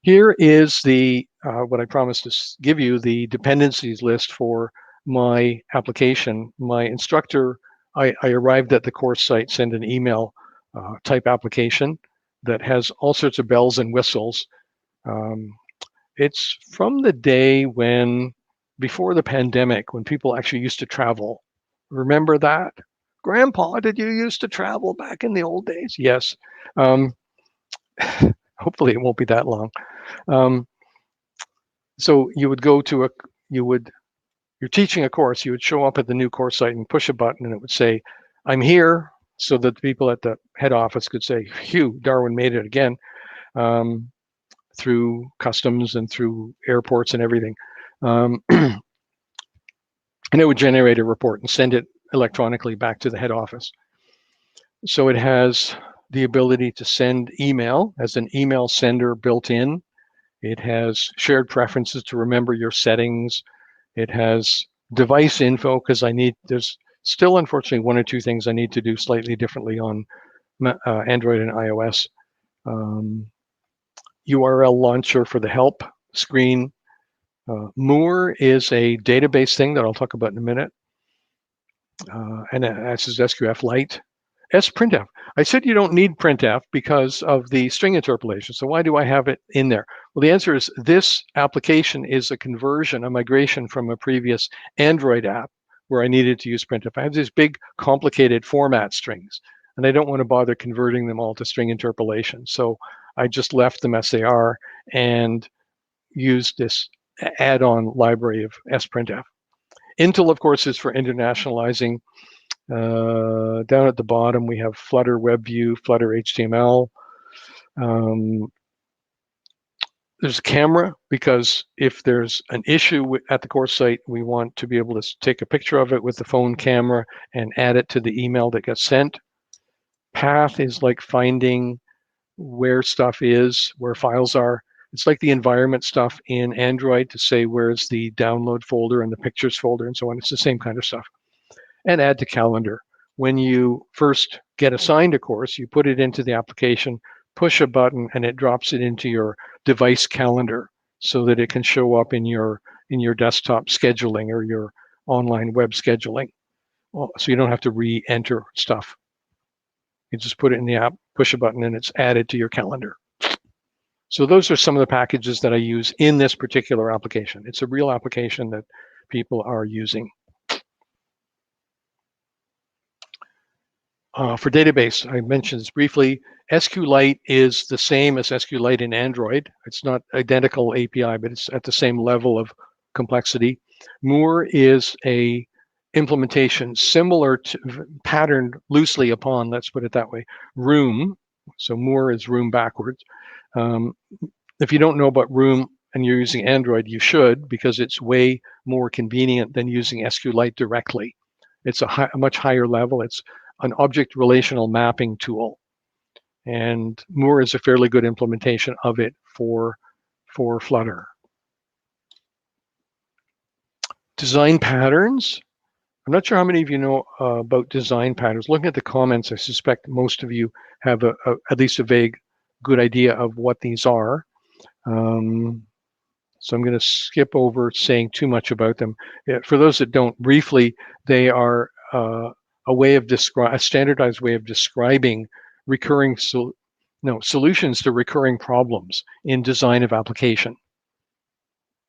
Here is the what I promised to give you, the dependencies list for my application. My instructor, I arrived at the course site, send an email type application that has all sorts of bells and whistles. It's from the day when, before the pandemic, when people actually used to travel. Remember that? Grandpa, did you used to travel back in the old days? Yes. Hopefully it won't be that long. So you would go to you're teaching a course, you would show up at the new course site and push a button and it would say, I'm here, so that the people at the head office could say, phew, Darwin made it again, through customs and through airports and everything. And it would generate a report and send it electronically back to the head office. So it has the ability to send email as an email sender built in. It has shared preferences to remember your settings. It has device info because there's still unfortunately one or two things I need to do slightly differently on Android and iOS. URL launcher for the help screen. Moore is a database thing that I'll talk about in a minute. And that's SQF-Lite. sprintf. I said you don't need printf because of the string interpolation. So why do I have it in there? Well, the answer is this application is a conversion, a migration from a previous Android app where I needed to use printf. I have these big, complicated format strings, and I don't want to bother converting them all to string interpolation. So I just left them as they are and used this add-on library of sprintf. Intel, of course, is for internationalizing. Down at the bottom, we have Flutter WebView, Flutter HTML. There's a camera because if there's an issue at the course site, we want to be able to take a picture of it with the phone camera and add it to the email that gets sent. Path is like finding where stuff is, where files are. It's like the environment stuff in Android to say where's the download folder and the pictures folder and so on. It's the same kind of stuff. And add to calendar. When you first get assigned a course, you put it into the application, push a button, and it drops it into your device calendar so that it can show up in your desktop scheduling or your online web scheduling. So you don't have to re-enter stuff. You just put it in the app, push a button, and it's added to your calendar. So those are some of the packages that I use in this particular application. It's a real application that people are using. For database, I mentioned this briefly. SQLite is the same as SQLite in Android. It's not identical API, but it's at the same level of complexity. Moore is a implementation similar to, patterned loosely upon, let's put it that way, Room. So Moore is Room backwards. If you don't know about Room and you're using Android, you should, because it's way more convenient than using SQLite directly. It's a much higher level. It's an object relational mapping tool. And Moore is a fairly good implementation of it for Flutter. Design patterns. I'm not sure how many of you know about design patterns. Looking at the comments, I suspect most of you have at least a vague good idea of what these are. So I'm going to skip over saying too much about them. For those that don't, briefly, they are a standardized way of describing solutions to recurring problems in design of application.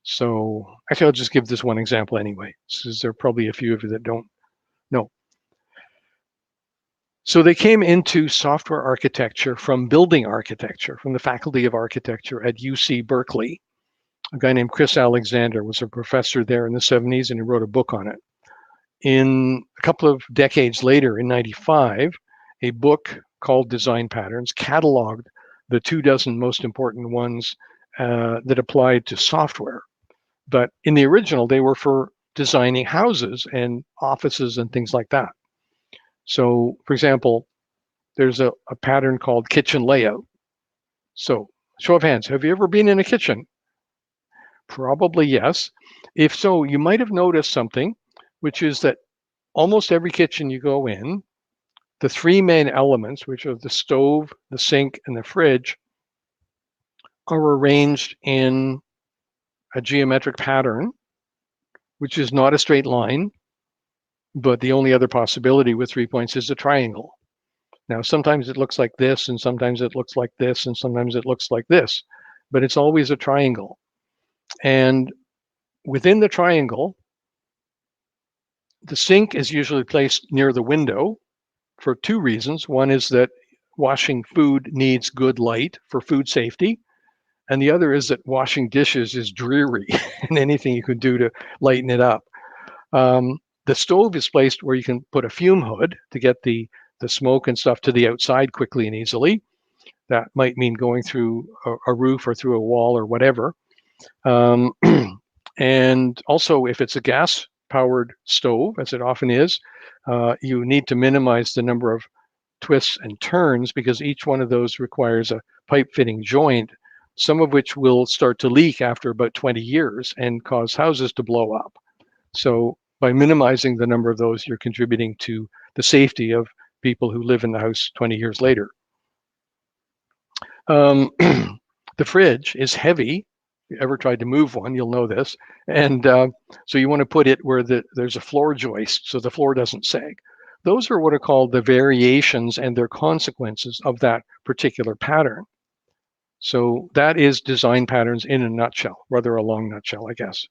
So actually, I'll just give this one example anyway, since there are probably a few of you that don't know. So they came into software architecture from building architecture, from the Faculty of Architecture at UC Berkeley. A guy named Chris Alexander was a professor there in the 70s, and he wrote a book on it. In a couple of decades later, in 95, a book called Design Patterns cataloged the 24 most important ones that applied to software. But in the original, they were for designing houses and offices and things like that. So, for example, there's a pattern called kitchen layout. So, show of hands, have you ever been in a kitchen? Probably yes. If so, you might have noticed something, which is that almost every kitchen you go in, the three main elements, which are the stove, the sink, and the fridge, are arranged in a geometric pattern, which is not a straight line, but the only other possibility with 3 points is a triangle. Now, sometimes it looks like this, and sometimes it looks like this, and sometimes it looks like this, but it's always a triangle. And within the triangle, The sink is usually placed near the window for two reasons. One is that washing food needs good light for food safety. And the other is that washing dishes is dreary and anything you can do to lighten it up. The stove is placed where you can put a fume hood to get the smoke and stuff to the outside quickly and easily. That might mean going through a roof or through a wall or whatever. And also, if it's a gas-powered stove, as it often is, you need to minimize the number of twists and turns because each one of those requires a pipe fitting joint, some of which will start to leak after about 20 years and cause houses to blow up. So by minimizing the number of those, you're contributing to the safety of people who live in the house 20 years later. The fridge is heavy. If you ever tried to move one, you'll know this. And so you want to put it where there's a floor joist so the floor doesn't sag. Those are what are called the variations and their consequences of that particular pattern. So that is design patterns in a nutshell, rather a long nutshell, I guess.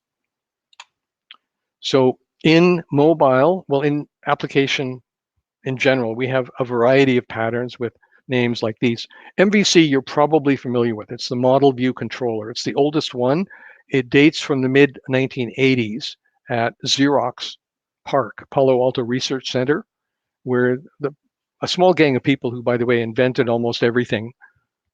So in mobile, well, in application in general, we have a variety of patterns with names like these. MVC, you're probably familiar with. It's the Model View Controller. It's the oldest one. It dates from the mid-1980s at Xerox PARC, Palo Alto Research Center, where a small gang of people who, by the way, invented almost everything,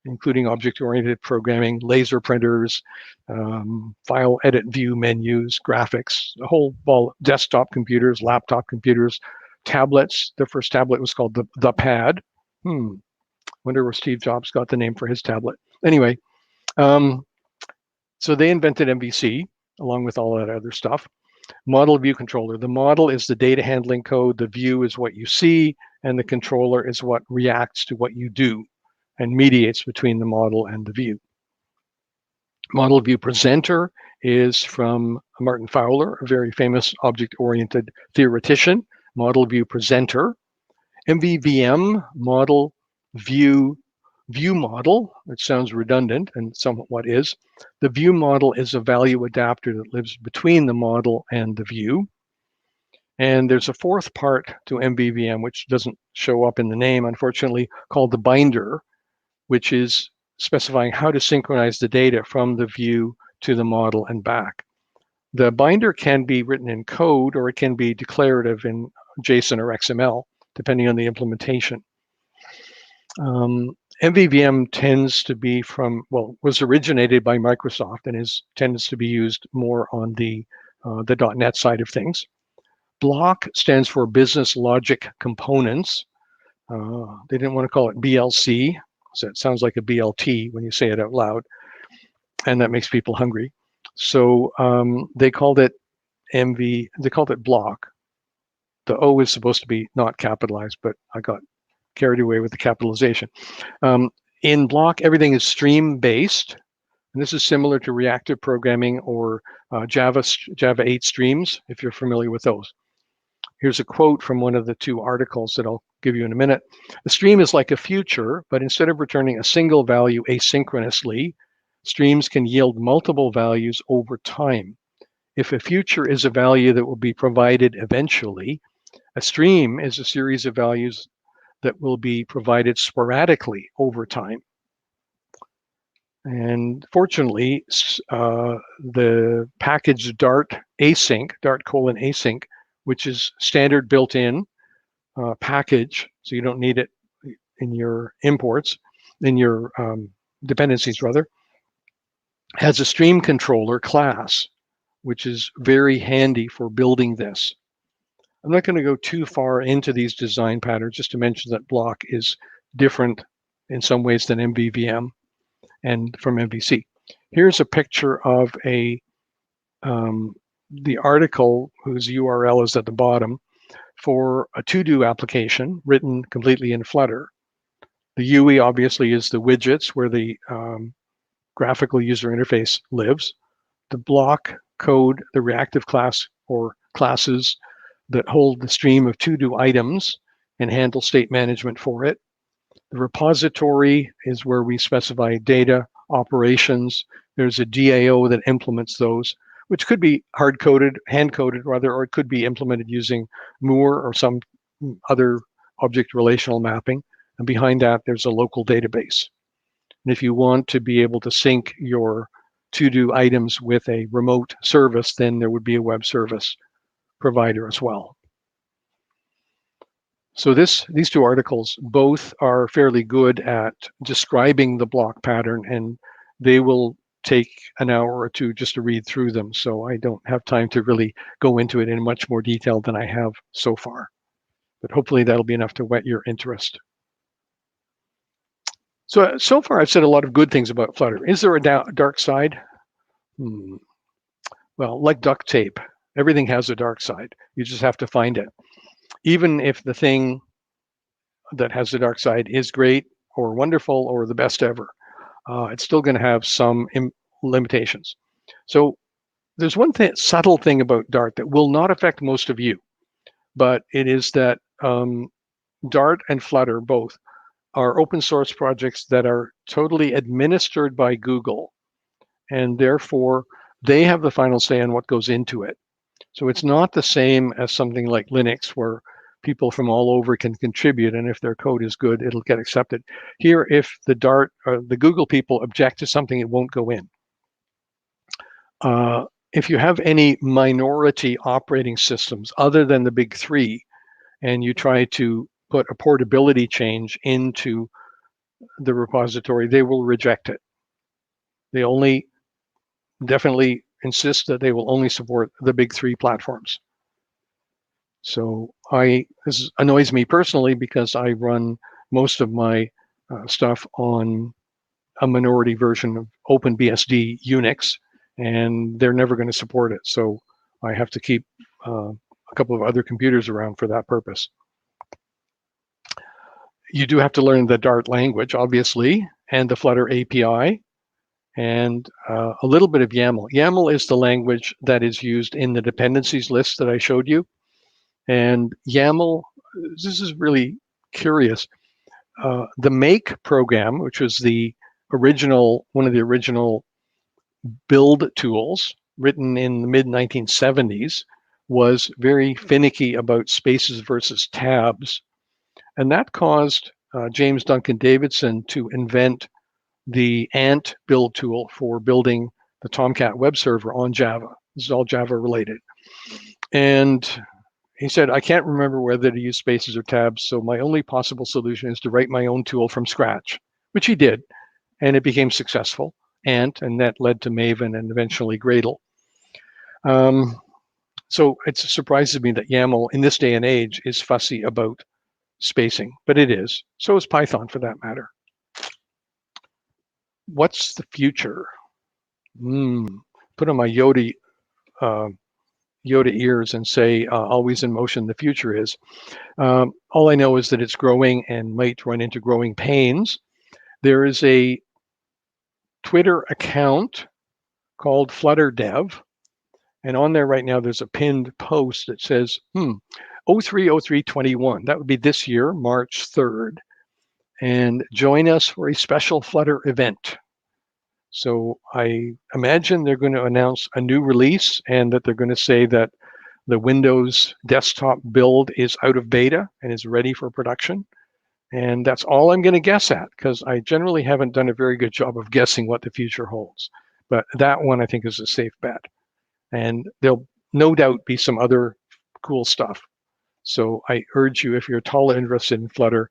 including object-oriented programming, laser printers, file edit view menus, graphics, a whole ball, desktop computers, laptop computers, tablets. The first tablet was called the Pad. Wonder where Steve Jobs got the name for his tablet. Anyway, so they invented MVC along with all that other stuff. Model View Controller. The model is the data handling code. The view is what you see, and the controller is what reacts to what you do and mediates between the model and the view. Model View Presenter is from Martin Fowler, a very famous object-oriented theoretician. Model View Presenter. MVVM, Model View Model. It sounds redundant and somewhat is. The view model is a value adapter that lives between the model and the view. And there's a fourth part to MVVM, which doesn't show up in the name, unfortunately, called the binder, which is specifying how to synchronize the data from the view to the model and back. The binder can be written in code or it can be declarative in JSON or XML, depending on the implementation. MVVM tends to be was originated by Microsoft and tends to be used more on the .NET side of things. Block stands for Business Logic Components. They didn't want to call it BLC, so it sounds like a BLT when you say it out loud, and that makes people hungry. So they called it Block. The O is supposed to be not capitalized, but I got carried away with the capitalization. In Block, everything is stream-based, and this is similar to reactive programming or Java 8 streams, if you're familiar with those. Here's a quote from one of the two articles that I'll give you in a minute. The stream is like a future, but instead of returning a single value asynchronously, streams can yield multiple values over time. If a future is a value that will be provided eventually, a stream is a series of values that will be provided sporadically over time. And fortunately, the package Dart async, Dart::async, which is standard built-in package, so you don't need it in your imports, in your dependencies rather, has a stream controller class, which is very handy for building this. I'm not going to go too far into these design patterns, just to mention that Block is different in some ways than MVVM and from MVC. Here's a picture of the article whose URL is at the bottom for a to-do application written completely in Flutter. The UI obviously is the widgets where the graphical user interface lives. The block code, the reactive class or classes that hold the stream of to-do items and handle state management for it. The repository is where we specify data operations. There's a DAO that implements those. which could be hard-coded, hand-coded rather, or it could be implemented using Moore or some other object relational mapping. And behind that, there's a local database. And if you want to be able to sync your to-do items with a remote service, then there would be a web service provider as well. So these two articles both are fairly good at describing the block pattern, and they will take an hour or two just to read through them. So I don't have time to really go into it in much more detail than I have so far. But hopefully that'll be enough to whet your interest. So far I've said a lot of good things about Flutter. Is there a dark side? Well, like duct tape, everything has a dark side. You just have to find it. Even if the thing that has the dark side is great or wonderful or the best ever, it's still going to have some limitations. So there's one subtle thing about Dart that will not affect most of you, but it is that Dart and Flutter both are open source projects that are totally administered by Google, and therefore they have the final say on what goes into it. So it's not the same as something like Linux, where people from all over can contribute, and if their code is good, it'll get accepted. Here, if the Dart or the Google people object to something, it won't go in. If you have any minority operating systems other than the big three, and you try to put a portability change into the repository, they will reject it. They only definitely insist that they will only support the big three platforms. So this annoys me personally because I run most of my stuff on a minority version of OpenBSD Unix, and they're never going to support it. So I have to keep a couple of other computers around for that purpose. You do have to learn the Dart language, obviously, and the Flutter API, and a little bit of YAML. YAML is the language that is used in the dependencies list that I showed you. And YAML, this is really curious. The make program, which was one of the original build tools written in the mid-1970s, was very finicky about spaces versus tabs. And that caused James Duncan Davidson to invent the Ant build tool for building the Tomcat web server on Java. This is all Java related. And he said, I can't remember whether to use spaces or tabs, so my only possible solution is to write my own tool from scratch, which he did, and it became successful. Ant, and that led to Maven and eventually Gradle. So it surprises me that YAML in this day and age is fussy about spacing, but it is. So is Python for that matter. What's the future? Put on my Yoda ears and say, always in motion, the future is. All I know is that it's growing and might run into growing pains. There is a Twitter account called Flutter Dev. And on there right now, there's a pinned post that says, 03/03/21. That would be this year, March 3rd. And join us for a special Flutter event. So I imagine they're going to announce a new release and that they're going to say that the Windows desktop build is out of beta and is ready for production. And that's all I'm going to guess at, because I generally haven't done a very good job of guessing what the future holds. But that one I think is a safe bet. And there'll no doubt be some other cool stuff. So I urge you, if you're at all interested in Flutter,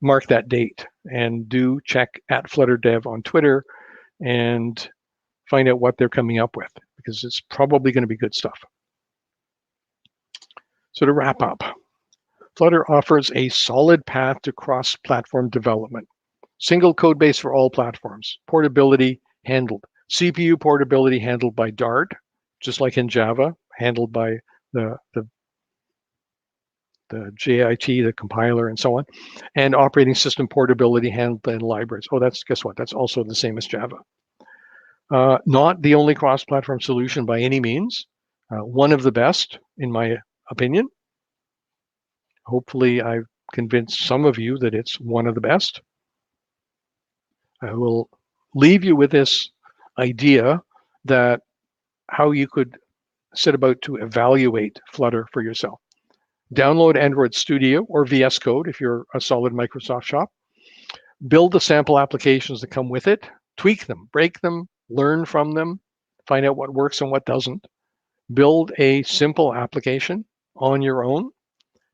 mark that date and do check at Flutter Dev on Twitter and find out what they're coming up with, because it's probably going to be good stuff. So to wrap up, Flutter offers a solid path to cross-platform development. Single code base for all platforms. Portability handled. CPU portability handled by Dart, just like in Java, handled by the JIT, the compiler, and so on. And operating system portability handled by libraries. Oh, guess what? That's also the same as Java. Not the only cross-platform solution by any means. One of the best, in my opinion. Hopefully, I've convinced some of you that it's one of the best. I will leave you with this idea that how you could set about to evaluate Flutter for yourself. Download Android Studio or VS Code if you're a solid Microsoft shop. Build the sample applications that come with it, tweak them, break them, learn from them, find out what works and what doesn't. Build a simple application on your own.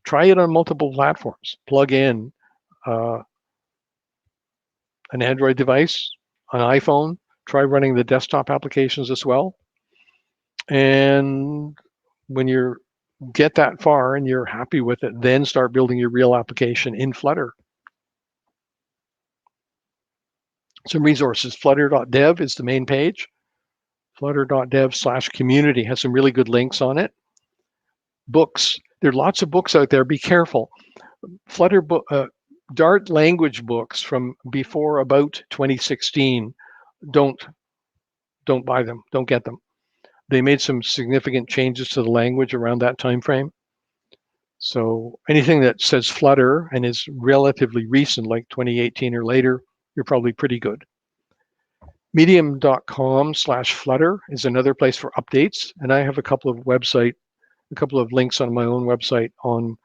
Try it on multiple platforms. Plug in an Android device, an iPhone. Try running the desktop applications as well. And when you get that far and you're happy with it, then start building your real application in Flutter. Some resources. Flutter.dev is the main page. Flutter.dev/community has some really good links on it. Books. There are lots of books out there. Be careful. Flutter book, Dart language books from before about 2016. Don't buy them. Don't get them. They made some significant changes to the language around that time frame. So anything that says Flutter and is relatively recent, like 2018 or later, you're probably pretty good. Medium.com/Flutter is another place for updates. And I have a couple of links on my own website on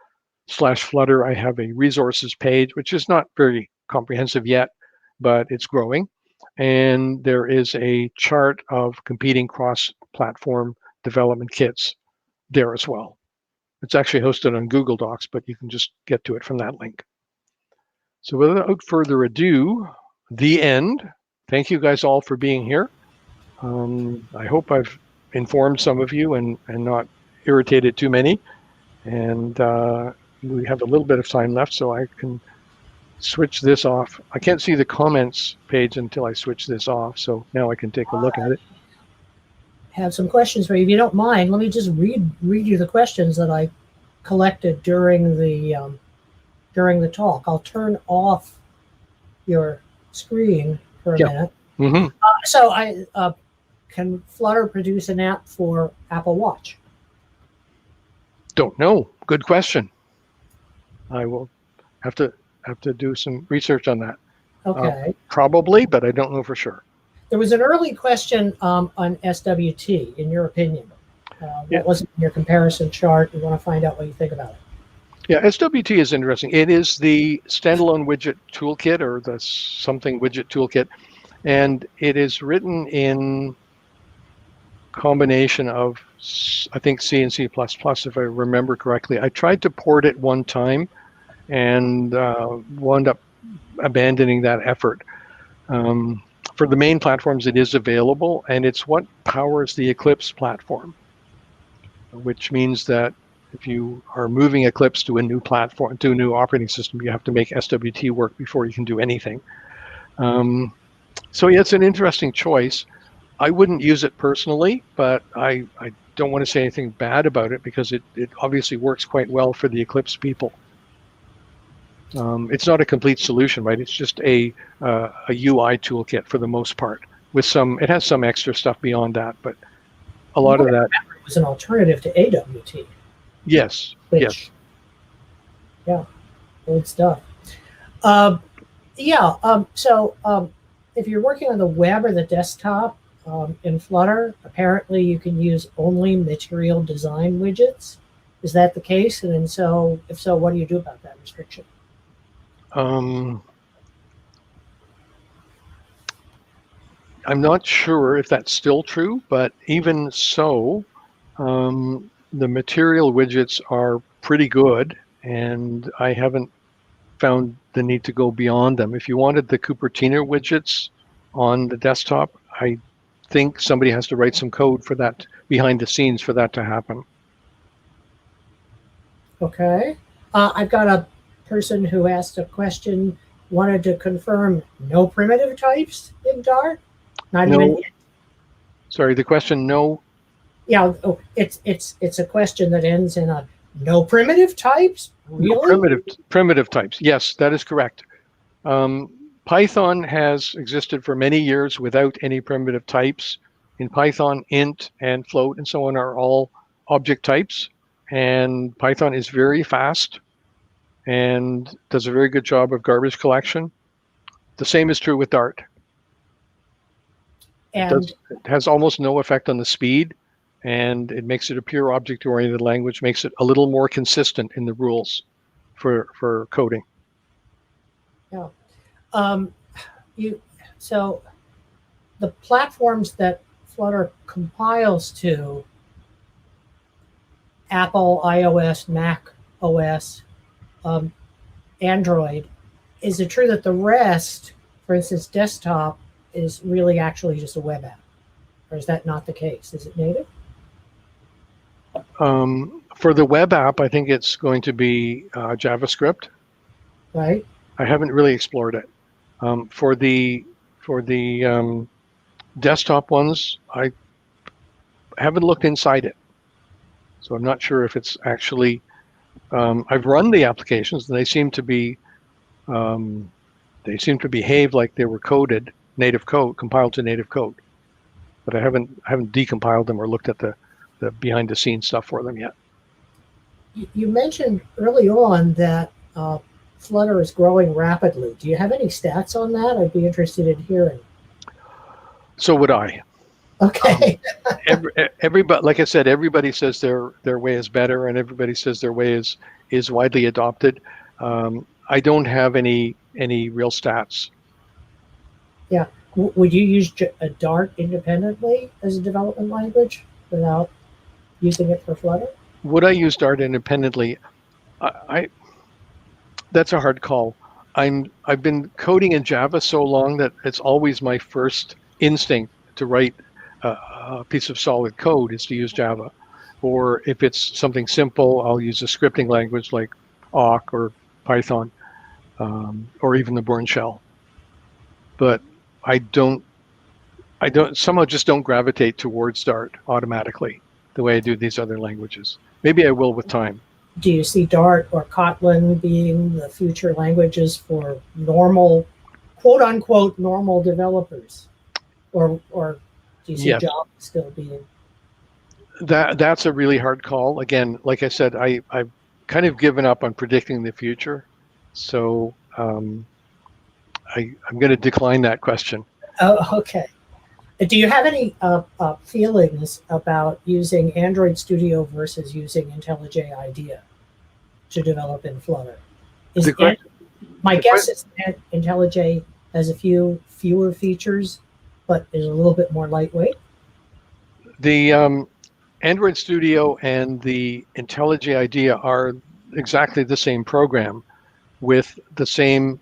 /Flutter. I have a resources page, which is not very comprehensive yet, but it's growing. And there is a chart of competing cross-platform development kits there as well. It's actually hosted on Google Docs, but you can just get to it from that link. So without further ado, the end. Thank you guys all for being here. I hope I've informed some of you and not irritated too many. And we have a little bit of time left, so I can switch this off. I can't see the comments page until I switch this off, so now I can take a look at it. Have some questions for you. If you don't mind, let me just read you the questions that I collected during the talk. I'll turn off your screen for a minute. Mm-hmm. So can Flutter produce an app for Apple Watch? Don't know. Good question. I will have to do some research on that. Okay. Probably, but I don't know for sure. There was an early question on SWT, in your opinion. What was it in your comparison chart? We want to find out what you think about it. Yeah, SWT is interesting. It is the standalone widget toolkit or the something widget toolkit, and it is written in combination of, I think, C and C++, if I remember correctly. I tried to port it one time and wound up abandoning that effort. For the main platforms, it is available, and it's what powers the Eclipse platform, which means that if you are moving Eclipse to a new platform, to a new operating system, you have to make SWT work before you can do anything. So yeah, it's an interesting choice. I wouldn't use it personally, but I don't want to say anything bad about it because it obviously works quite well for the Eclipse people. It's not a complete solution, right? It's just a UI toolkit for the most part. It has some extra stuff beyond that, but a lot of that it was an alternative to AWT. Yes. Yes. Yeah, good stuff. So if you're working on the web or the desktop in Flutter, apparently you can use only material design widgets. Is that the case? And then if so, what do you do about that restriction? I'm not sure if that's still true, but even so, the material widgets are pretty good, and I haven't found the need to go beyond them. If you wanted the Cupertino widgets on the desktop, I think somebody has to write some code for that behind the scenes for that to happen. Okay. I've got a person who asked a question, wanted to confirm no primitive types in Dart? Sorry, the question, no? Yeah, it's a question that ends in a no primitive types? Really? No primitive types. Yes, that is correct. Python has existed for many years without any primitive types. In Python, int and float and so on are all object types. And Python is very fast and does a very good job of garbage collection. The same is true with Dart. And It has almost no effect on the speed, and it makes it a pure object-oriented language, makes it a little more consistent in the rules for coding. yeah, um, so the platforms that Flutter compiles to, Apple, iOS, Mac OS, Android, is it true that the rest, for instance, desktop, is really actually just a web app? Or is that not the case? Is it native? For the web app, I think it's going to be JavaScript. Right. I haven't really explored it. For the desktop ones, I haven't looked inside it, so I'm not sure if it's actually. I've run the applications, and they seem to behave like they were coded, native code, compiled to native code. But I haven't decompiled them or looked at the behind the scenes stuff for them yet. You mentioned early on that Flutter is growing rapidly. Do you have any stats on that? I'd be interested in hearing. So would I. Okay. Everybody, like I said, everybody says their way is better, and everybody says their way is widely adopted. I don't have any real stats. Yeah. Would you use a Dart independently as a development language without using it for Flutter? Would I use Dart independently? That's a hard call. I've been coding in Java so long that it's always my first instinct to write a piece of solid code is to use Java. Or if it's something simple, I'll use a scripting language like awk or Python, or even the Bourne shell. But I somehow just don't gravitate towards Dart automatically the way I do these other languages. Maybe I will with time. Do you see Dart or Kotlin being the future languages for normal, quote unquote, normal developers? Or do you see Yes. Java still being? That's a really hard call. Again, like I said, I've kind of given up on predicting the future. So I'm going to decline that question. Oh, okay. Do you have any feelings about using Android Studio versus using IntelliJ IDEA to develop in Flutter? My guess is that IntelliJ has a few fewer features, but is a little bit more lightweight. The Android Studio and the IntelliJ IDEA are exactly the same program with the same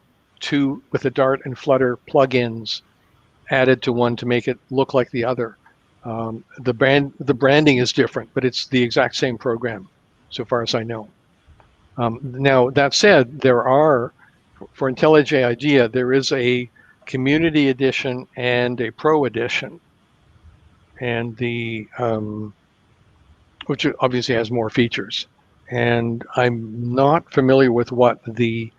with the Dart and Flutter plugins added to one to make it look like the other. The branding is different, but it's the exact same program, so far as I know. Now that said, for IntelliJ IDEA, there is a community edition and a pro edition, and which obviously has more features. And I'm not familiar with what the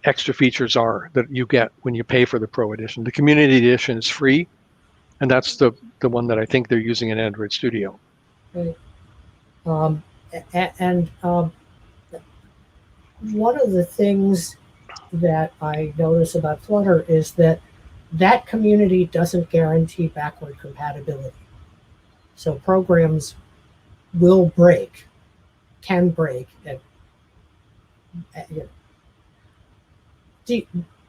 extra features are that you get when you pay for the pro edition. The community edition is free, and that's the one that I think they're using in Android Studio. Right. One of the things that I notice about Flutter is that community doesn't guarantee backward compatibility. So programs will break, can break.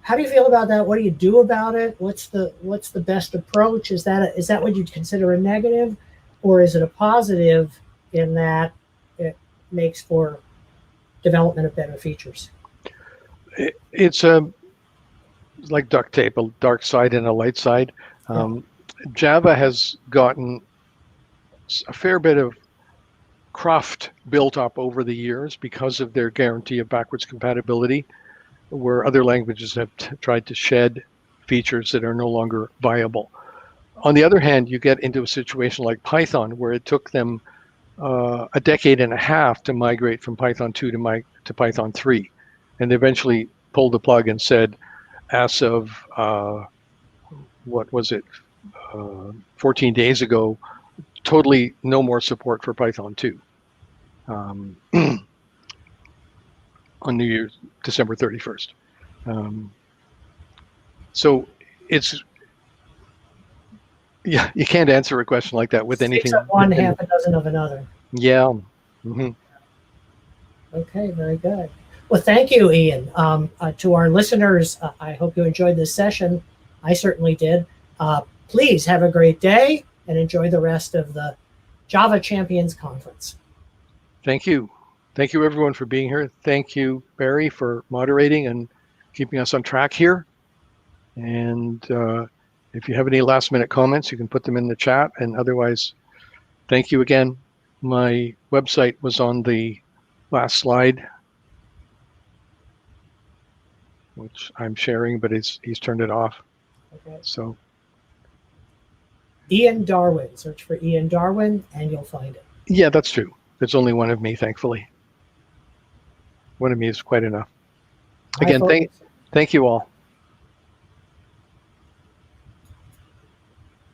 How do you feel about that? What do you do about it? What's the best approach? Is that what you'd consider a negative, or is it a positive in that it makes for development of better features? It's like duct tape, a dark side and a light side. Java has gotten a fair bit of cruft built up over the years because of their guarantee of backwards compatibility, where other languages have tried to shed features that are no longer viable. On the other hand, you get into a situation like Python, where it took them a decade and a half to migrate from Python 2 to Python 3. And they eventually pulled the plug and said, as of, 14 days ago, totally no more support for Python 2. On New Year's, December 31st. So Yeah, you can't answer a question like that with anything. 6 of one, half a dozen of another. Yeah. Mm-hmm. Okay, very good. Well, thank you, Ian. To our listeners, I hope you enjoyed this session. I certainly did. Please have a great day and enjoy the rest of the Java Champions Conference. Thank you. Thank you, everyone, for being here. Thank you, Barry, for moderating and keeping us on track here. And if you have any last-minute comments, you can put them in the chat. And otherwise, thank you again. My website was on the last slide, which I'm sharing, but he's turned it off. Okay. So Ian Darwin. Search for Ian Darwin, and you'll find it. yeah, that's true. There's only one of me, thankfully. One of me is quite enough. Again, thank you all.